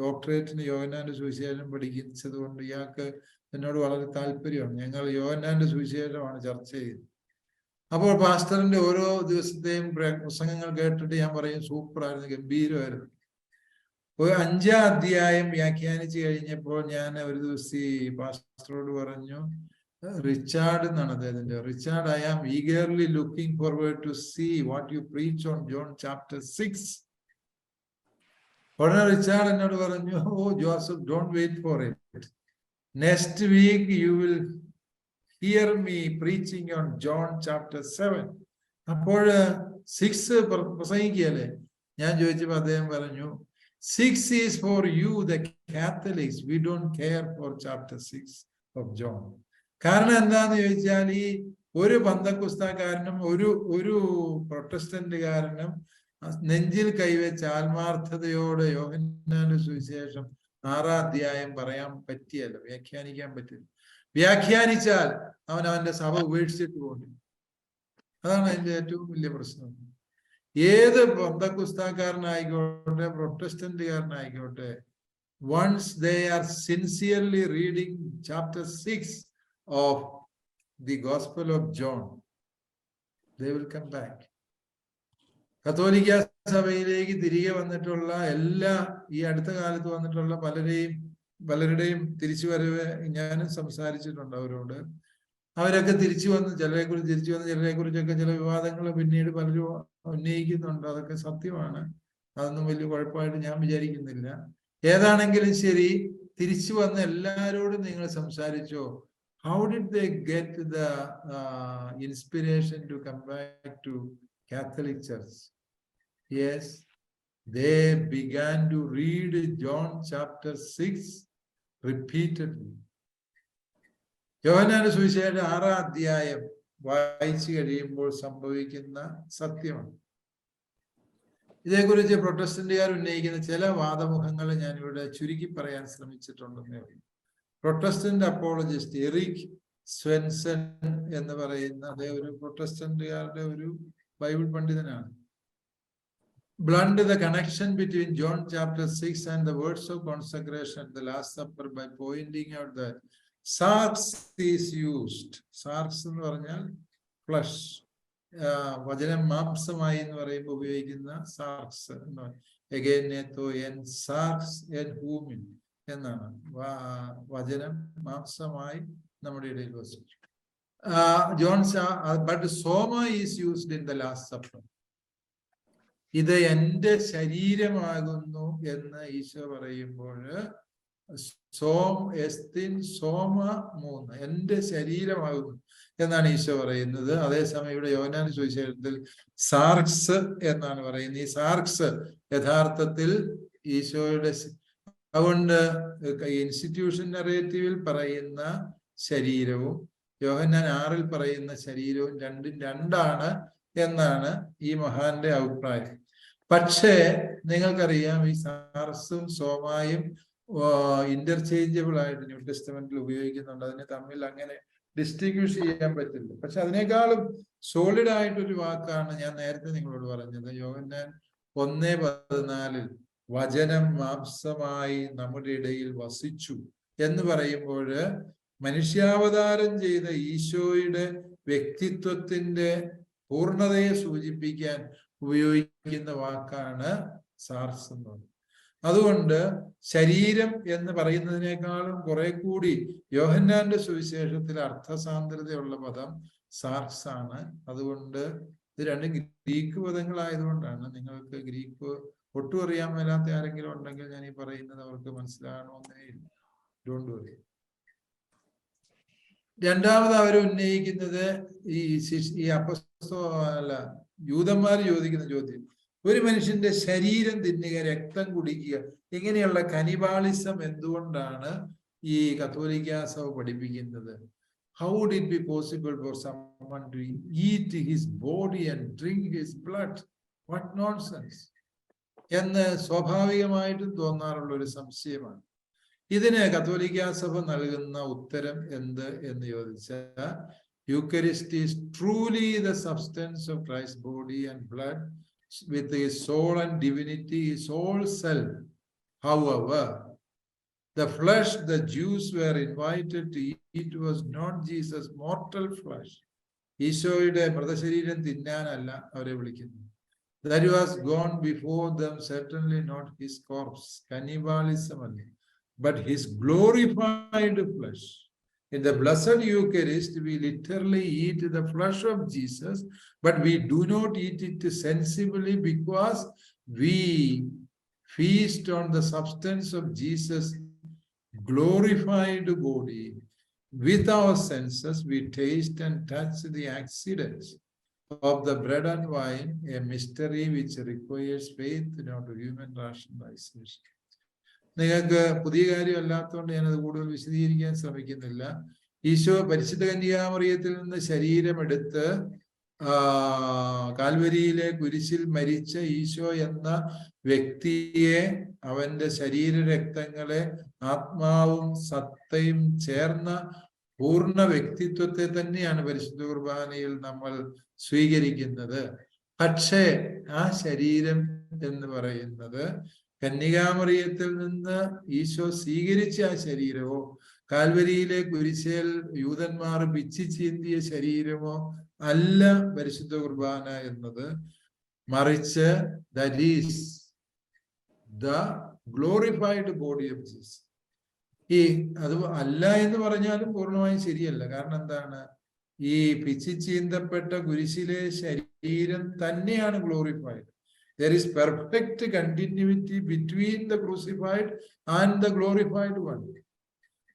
ഡോക്ടറേറ്റിന് യോഹന്നാന്റെ സുവിശേഷം പഠിച്ചത് കൊണ്ട് ഇയാൾക്ക് എന്നോട് വളരെ താല്പര്യമാണ്. ഞങ്ങൾ യോഹന്നാന്റെ സുവിശേഷമാണ് ചർച്ച ചെയ്തത്. അപ്പോൾ പാസ്റ്ററിന്റെ ഓരോ ദിവസത്തെയും പ്രസംഗങ്ങൾ കേട്ടിട്ട് ഞാൻ പറയും സൂപ്പറായിരുന്നു, ഗംഭീരമായിരുന്നു. ഒരു 5-ാം അധ്യായം വ്യാഖ്യാനിച്ചു കഴിഞ്ഞപ്പോൾ ഞാൻ ഒരു ദിവസം ഈ പാസ്റ്ററോട് പറഞ്ഞു, റിച്ചാർഡ് എന്നാണ് അദ്ദേഹത്തിന്റെ, Richard, I am eagerly looking forward to see what you preach on John chapter 6. ഉടനെ റിച്ചാർഡ് എന്നോട് പറഞ്ഞു, oh Joseph, don't wait for it. Next week you will hear me preaching on John chapter 7. അപ്പോൾ 6 പ്രസംഗിക്കുകയല്ലേ? ഞാൻ ചോദിച്ചപ്പോൾ അദ്ദേഹം പറഞ്ഞു, 6 is for you the Catholics, we don't care for chapter 6 of John. കാരണം എന്താന്ന് ചോദിച്ചാൽ ഈ ഒരു പന്തക്കുസ്താക്കാരനും ഒരു പ്രൊട്ടസ്റ്റന്റുകാരനും നെഞ്ചിൽ കൈവച്ച് ആത്മാർത്ഥതയോടെ യോഹന്നാന്റെ സുവിശേഷം 6-ാം അധ്യായം പറയാൻ പറ്റിയല്ല, വ്യാഖ്യാനിക്കാൻ പറ്റില്ല. വ്യാഖ്യാനിച്ചാൽ അവന്റെ സഭ ഉപേക്ഷിച്ചിട്ട് പോകുന്നു. അതാണ് അതിന്റെ ഏറ്റവും വലിയ പ്രശ്നം. ഏത് പന്തക്കുസ്താക്കാരനായിക്കോട്ടെ പ്രൊട്ടസ്റ്റന്റുകാരനായിക്കോട്ടെ, once they are sincerely reading chapter 6 of the Gospel of John, they will come back. കത്തോലിക്ക സഭയിലേക്ക് തിരികെ വന്നിട്ടുള്ള ഈ അടുത്ത കാലത്ത് വന്നിട്ടുള്ള പലരുടെയും തിരിച്ചുവരവ് ഞാനും സംസാരിച്ചിട്ടുണ്ട് അവരോട്. അവരൊക്കെ തിരിച്ചു വന്ന് ചിലരെ കുറിച്ചൊക്കെ ചില വിവാദങ്ങൾ പിന്നീട് പലരും ഉന്നയിക്കുന്നുണ്ട്. അതൊക്കെ സത്യമാണ്, അതൊന്നും വലിയ കുഴപ്പമായിട്ട് ഞാൻ വിചാരിക്കുന്നില്ല. ഏതാണെങ്കിലും ശരി, തിരിച്ചു വന്ന എല്ലാവരോടും നിങ്ങൾ സംസാരിച്ചോ? How did they get the inspiration to come back to Catholic Church? Yes, they began to read John chapter 6 repeatedly. യോഹന്നാന്റെ സുവിശേഷം 6-ാം അധ്യായം വായിച്ചു കഴിയുമ്പോൾ സംഭവിക്കുന്ന സത്യമാണ്. ഇതേക്കുറിച്ച് പ്രൊട്ടസ്റ്റന്റുകാർ ഉന്നയിക്കുന്ന ചില വാദമുഖങ്ങൾ ഞാനിവിടെ ചുരുക്കി പറയാൻ ശ്രമിച്ചിട്ടുണ്ടെന്നേ ഉള്ളൂ. പ്രൊട്ടസ്റ്റന്റ് അപ്പോളജിസ്റ്റ് എറിക് സ്വെൻസൺ എന്ന് പറയുന്ന അദ്ദേഹം ഒരു പ്രൊട്ടസ്റ്റന്റുകാരുടെ ഒരു ബൈബിൾ പണ്ഡിതനാണ്. Blunt the connection between John chapter 6 and the words of consecration at the Last Supper by pointing out that sarx is used. Sarx എന്ന് പറഞ്ഞാൽ ഫ്ലഷ്, വചനം മാംസമായി എന്ന് പറയുമ്പോൾ ഉപയോഗിക്കുന്ന സാർക്സ് എന്നാണ്. വചനം മാംസമായി നമ്മുടെ ഇടയിൽ വസിച്ചു. ബട്ട് സോമ is used in the last supper. ഇത് എൻ്റെ ശരീരമാകുന്നു എന്ന് ഈശോ പറയുമ്പോൾ സോമ 3 എൻ്റെ ശരീരമാകുന്നു എന്നാണ് ഈശോ പറയുന്നത്. അതേസമയം ഇവിടെ യോഹന്നാൻ സുവിശേഷത്തിൽ സാർക്സ് എന്നാണ് പറയുന്നത്. ഈ സാർക്സ് യഥാർത്ഥത്തിൽ ഈശോയുടെ, അതുകൊണ്ട് ഇൻസ്റ്റിറ്റ്യൂഷൻ നറേറ്റീവിൽ പറയുന്ന ശരീരവും യോഹന്നാൻ 6 പറയുന്ന ശരീരവും രണ്ടും രണ്ടാണ് എന്നാണ് ഈ മഹാന്റെ അഭിപ്രായം. പക്ഷേ നിങ്ങൾക്കറിയാം, ഈ സാർസും സോമായും ഇന്റർചേഞ്ചബിൾ ആയിട്ട് ന്യൂ ടെസ്റ്റമെന്റിൽ ഉപയോഗിക്കുന്നുണ്ട്. അതിനെ തമ്മിൽ അങ്ങനെ ഡിസ്റ്റിങ്വിഷ് ചെയ്യാൻ പറ്റില്ല. പക്ഷെ അതിനേക്കാളും സോളിഡ് ആയിട്ടൊരു വാക്കാണ് ഞാൻ നേരത്തെ നിങ്ങളോട് പറഞ്ഞത്. യോഹന്നാൻ 1:14 വചനം മാംസമായി നമ്മുടെ ഇടയിൽ വസിച്ചു എന്ന് പറയുമ്പോൾ മനുഷ്യാവതാരം ചെയ്ത ഈശോയുടെ വ്യക്തിത്വത്തിന്റെ പൂർണ്ണതയെ സൂചിപ്പിക്കാൻ ഉപയോഗിക്കുന്ന വാക്കാണ് സാർസ് എന്ന് പറയുന്നത്. അതുകൊണ്ട് ശരീരം എന്ന് പറയുന്നതിനേക്കാളും കുറെ കൂടി യോഹന്നാന്റെ സുവിശേഷത്തിൽ അർത്ഥസാന്ദ്രതയുള്ള പദം സാർസ് ആണ്. അതുകൊണ്ട് ഇത് രണ്ടും ഗ്രീക്ക് പദങ്ങളായതുകൊണ്ടാണ്. നിങ്ങൾക്ക് ഗ്രീക്ക് ഒട്ടും അറിയാൻ മേലാത്ത ആരെങ്കിലും ഉണ്ടെങ്കിൽ ഞാൻ ഈ പറയുന്നത് അവർക്ക് മനസ്സിലാകണമെന്നേ ഇല്ല. Don't worry. രണ്ടാമത് അവർ ഉന്നയിക്കുന്നത് ഈ യൂതന്മാർ ചോദിക്കുന്ന ചോദ്യം, ഒരു മനുഷ്യന്റെ ശരീരം തിന്നുക, രക്തം കുടിക്കുക, ഇങ്ങനെയുള്ള കനിബാളിസം എന്തുകൊണ്ടാണ് ഈ കത്തോലിക്കാ സഭ പഠിപ്പിക്കുന്നത്? How would it be possible for someone to eat his body and drink his blood? What nonsense! എന്ന് സ്വാഭാവികമായിട്ടും തോന്നാറുള്ള ഒരു സംശയമാണ്. ഇതിന് കത്തോലിക്കാ സഭ നൽകുന്ന ഉത്തരം എന്ത് എന്ന് ചോദിച്ചാൽ, Eucharist is truly the substance of Christ's body and blood with his soul and divinity, his whole self. However, the flesh the Jews were invited to eat was not Jesus' mortal flesh. ഈശോയുടെ മൃതശരീരം തിന്നാനല്ല അവരെ വിളിക്കുന്നത്. That was gone before them, certainly not his corpse, cannibalism only, but his glorified flesh. In the Blessed Eucharist, we literally eat the flesh of Jesus, but we do not eat it sensibly because we feast on the substance of Jesus' glorified body. With our senses, we taste and touch the accidents of the bread and wine, a mystery which requires faith, not human rationalization. നിങ്ങൾക്ക് പുതിയ കാര്യം അല്ലാത്തതുകൊണ്ട് ഞാനത് കൂടുതൽ വിശദീകരിക്കാൻ ശ്രമിക്കുന്നില്ല. ഈശോ പരിശുദ്ധ കന്യകാമറിയത്തിൽ നിന്ന് ശരീരമെടുത്ത് കാൽവരിയിലെ കുരിശിൽ മരിച്ച ഈശോ എന്ന വ്യക്തിയെ, അവന്റെ ശരീരരക്തങ്ങളെ, ആത്മാവും സത്തയും ചേർന്ന പൂർണ്ണ വ്യക്തിത്വത്തെ തന്നെയാണ് പരിശുദ്ധ കുർബാനയിൽ നമ്മൾ സ്വീകരിക്കുന്നത്. പക്ഷേ ആ ശരീരം എന്ന് പറയുന്നത് കന്യകാമറിയത്തിൽ നിന്ന് ഈശോ സ്വീകരിച്ച ആ ശരീരമോ കാൽവരിയിലെ കുരിശിൽ യൂതന്മാർ പിച്ചി ചീന്തിയ ശരീരമോ അല്ല പരിശുദ്ധ കുർബാന എന്നത്. മറിച്ച് that is the glorified body of Jesus. അത് അല്ല എന്ന് പറഞ്ഞാലും പൂർണ്ണമായും ശരിയല്ല. കാരണം എന്താണ്? ഈ പിച്ചി ചീന്തപ്പെട്ട കുരിശിലെ ശരീരം തന്നെയാണ് glorified. There is perfect continuity between the crucified and the glorified one.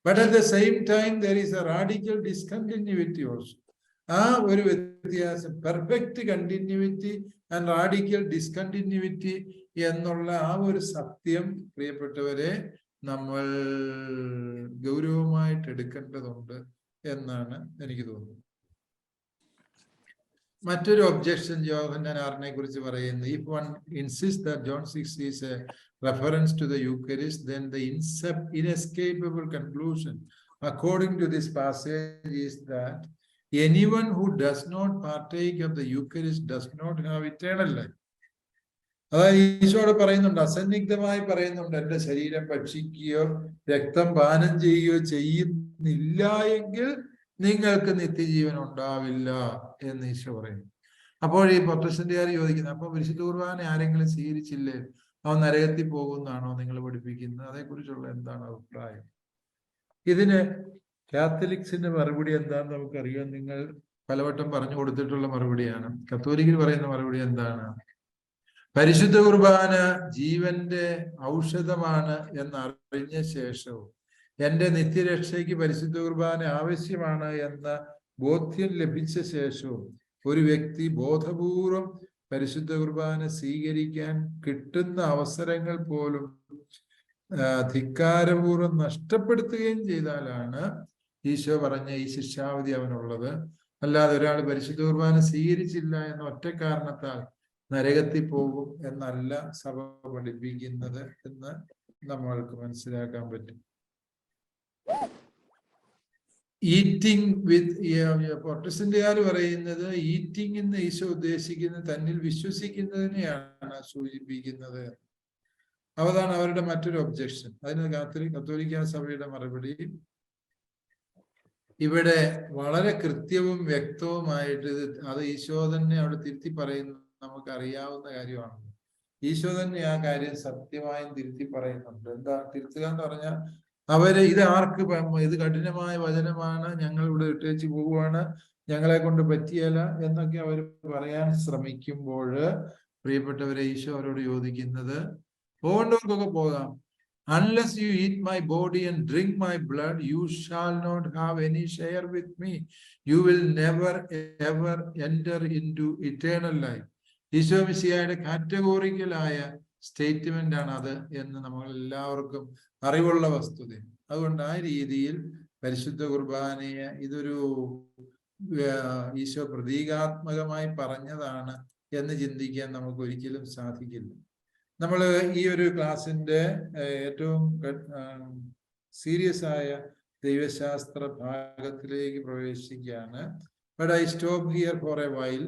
But at the same time, there is a radical discontinuity also. ആ ഒരു വ്യത്യാസം, പെർഫെക്റ്റ് കണ്ടിന്യൂവിറ്റി ആൻഡ് റാഡിക്കൽ ഡിസ്കണ്ടിന്യൂവിറ്റി എന്നുള്ള ആ ഒരു സത്യം പ്രിയപ്പെട്ടവരെ നമ്മൾ ഗൗരവമായിട്ട് എടുക്കേണ്ടതുണ്ട് എന്നാണ് എനിക്ക് തോന്നുന്നത്. മറ്റൊരു ഒബ്ജക്ഷൻ യോഹന്നാൻ 6 കുറിച്ച് പറയുന്നത്, if one insists that John 6 is a reference to the Eucharist, then the inescapable conclusion according to this passage is that anyone who does not partake of the Eucharist does not have eternal life. അതായത് ഈശോട് പറയുന്നുണ്ട്, അസന്നിഗ്ധമായി പറയുന്നുണ്ട്, എൻ്റെ ശരീരം ഭക്ഷിക്കുകയോ രക്തം പാനം ചെയ്യുകയോ ചെയ്യുന്നില്ല എങ്കിൽ നിങ്ങൾക്ക് നിത്യജീവൻ ഉണ്ടാവില്ല എന്ന് ഈശോ പറയുന്നു. അപ്പോൾ ഈ പ്രൊട്ടസ്റ്റന്റുകാർ ചോദിക്കുന്നത്, അപ്പൊ പരിശുദ്ധ കുർബാന ആരെങ്കിലും സ്വീകരിച്ചില്ലേ അവൻ നരകത്തിൽ പോകുന്നതാണോ നിങ്ങൾ പഠിപ്പിക്കുന്നത്? അതേക്കുറിച്ചുള്ള എന്താണ് അഭിപ്രായം? ഇതിന് കാത്തലിക്സിന്റെ മറുപടി എന്താണെന്ന് നമുക്കറിയാം. നിങ്ങൾ പലവട്ടം പറഞ്ഞു കൊടുത്തിട്ടുള്ള മറുപടിയാണ്. കത്തോലിക്കൽ പറയുന്ന മറുപടി എന്താണ്? പരിശുദ്ധ കുർബാന ജീവന്റെ ഔഷധമാണ് എന്നറിഞ്ഞ ശേഷവും എൻ്റെ നിത്യരക്ഷയ്ക്ക് പരിശുദ്ധ കുർബാന ആവശ്യമാണ് എന്ന ബോധ്യം ലഭിച്ച ശേഷവും ഒരു വ്യക്തി ബോധപൂർവം പരിശുദ്ധ കുർബാന സ്വീകരിക്കാൻ കിട്ടുന്ന അവസരങ്ങൾ പോലും ധിക്കാരപൂർവ്വം നഷ്ടപ്പെടുത്തുകയും ചെയ്താലാണ് ഈശോ പറഞ്ഞ ഈ ശിക്ഷാവിധി അവനുള്ളത്. അല്ലാതെ ഒരാൾ പരിശുദ്ധ കുർബാന സ്വീകരിച്ചില്ല എന്ന ഒറ്റ കാരണത്താൽ നരകത്തിൽ പോകും എന്നല്ല സഭ പഠിപ്പിക്കുന്നത് എന്ന് നമ്മൾക്ക് മനസ്സിലാക്കാൻ പറ്റും. ഈറ്റിംഗ് വിത്ത് പ്രൊട്ടസ്റ്റന്റുകാർ പറയുന്നത് ഈറ്റിംഗ് എന്ന് ഈശോ ഉദ്ദേശിക്കുന്നത് തന്നിൽ വിശ്വസിക്കുന്നതിനെയാണ് സൂചിപ്പിക്കുന്നത്. അതാണ് അവരുടെ മറ്റൊരു ഒബ്ജക്ഷൻ. അതിന് കത്തോലിക്ക സഭയുടെ മറുപടി ഇവിടെ വളരെ കൃത്യവും വ്യക്തവുമായിട്ട് അത് ഈശോ തന്നെ അവിടെ തിരുത്തി പറയുന്നത് നമുക്കറിയാവുന്ന കാര്യമാണ്. ഈശോ തന്നെ ആ കാര്യം സത്യമായും തിരുത്തി പറയുന്നുണ്ട്. എന്താ തിരുത്തുക എന്ന് പറഞ്ഞാൽ, അവര് ഇത് ആർക്ക് ഇത് കഠിനമായ വചനമാണ്, ഞങ്ങൾ ഇവിടെ ഇട്ടേച്ച് പോവുകയാണ്, ഞങ്ങളെ കൊണ്ട് പറ്റിയല്ല എന്നൊക്കെ അവർ പറയാൻ ശ്രമിക്കുമ്പോൾ പ്രിയപ്പെട്ടവരെ ഈശോ അവരോട് ചോദിക്കുന്നത്, പോകേണ്ടവർക്കൊക്കെ പോകാം. Unless you eat my body and drink my blood, you shall not have any share with me. You will never ever enter into eternal life. Isho മിശിഹായുടെ കാറ്റഗോറിക്കലായ സ്റ്റേറ്റ്മെന്റ് ആണ് അത് എന്ന് നമ്മൾ എല്ലാവർക്കും അറിവുള്ള വസ്തുത. അതുകൊണ്ട് ആ രീതിയിൽ പരിശുദ്ധ കുർബാനയെ ഇതൊരു ഈശോ പ്രതീകാത്മകമായി പറഞ്ഞതാണ് എന്ന് ചിന്തിക്കാൻ നമുക്ക് ഒരിക്കലും സാധിക്കില്ല. നമ്മൾ ഈ ഒരു ക്ലാസ്സിന്റെ ഏറ്റവും സീരിയസ് ആയ ദൈവശാസ്ത്ര ഭാഗത്തിലേക്ക് പ്രവേശിക്കുകയാണ്. But I stop here for a while.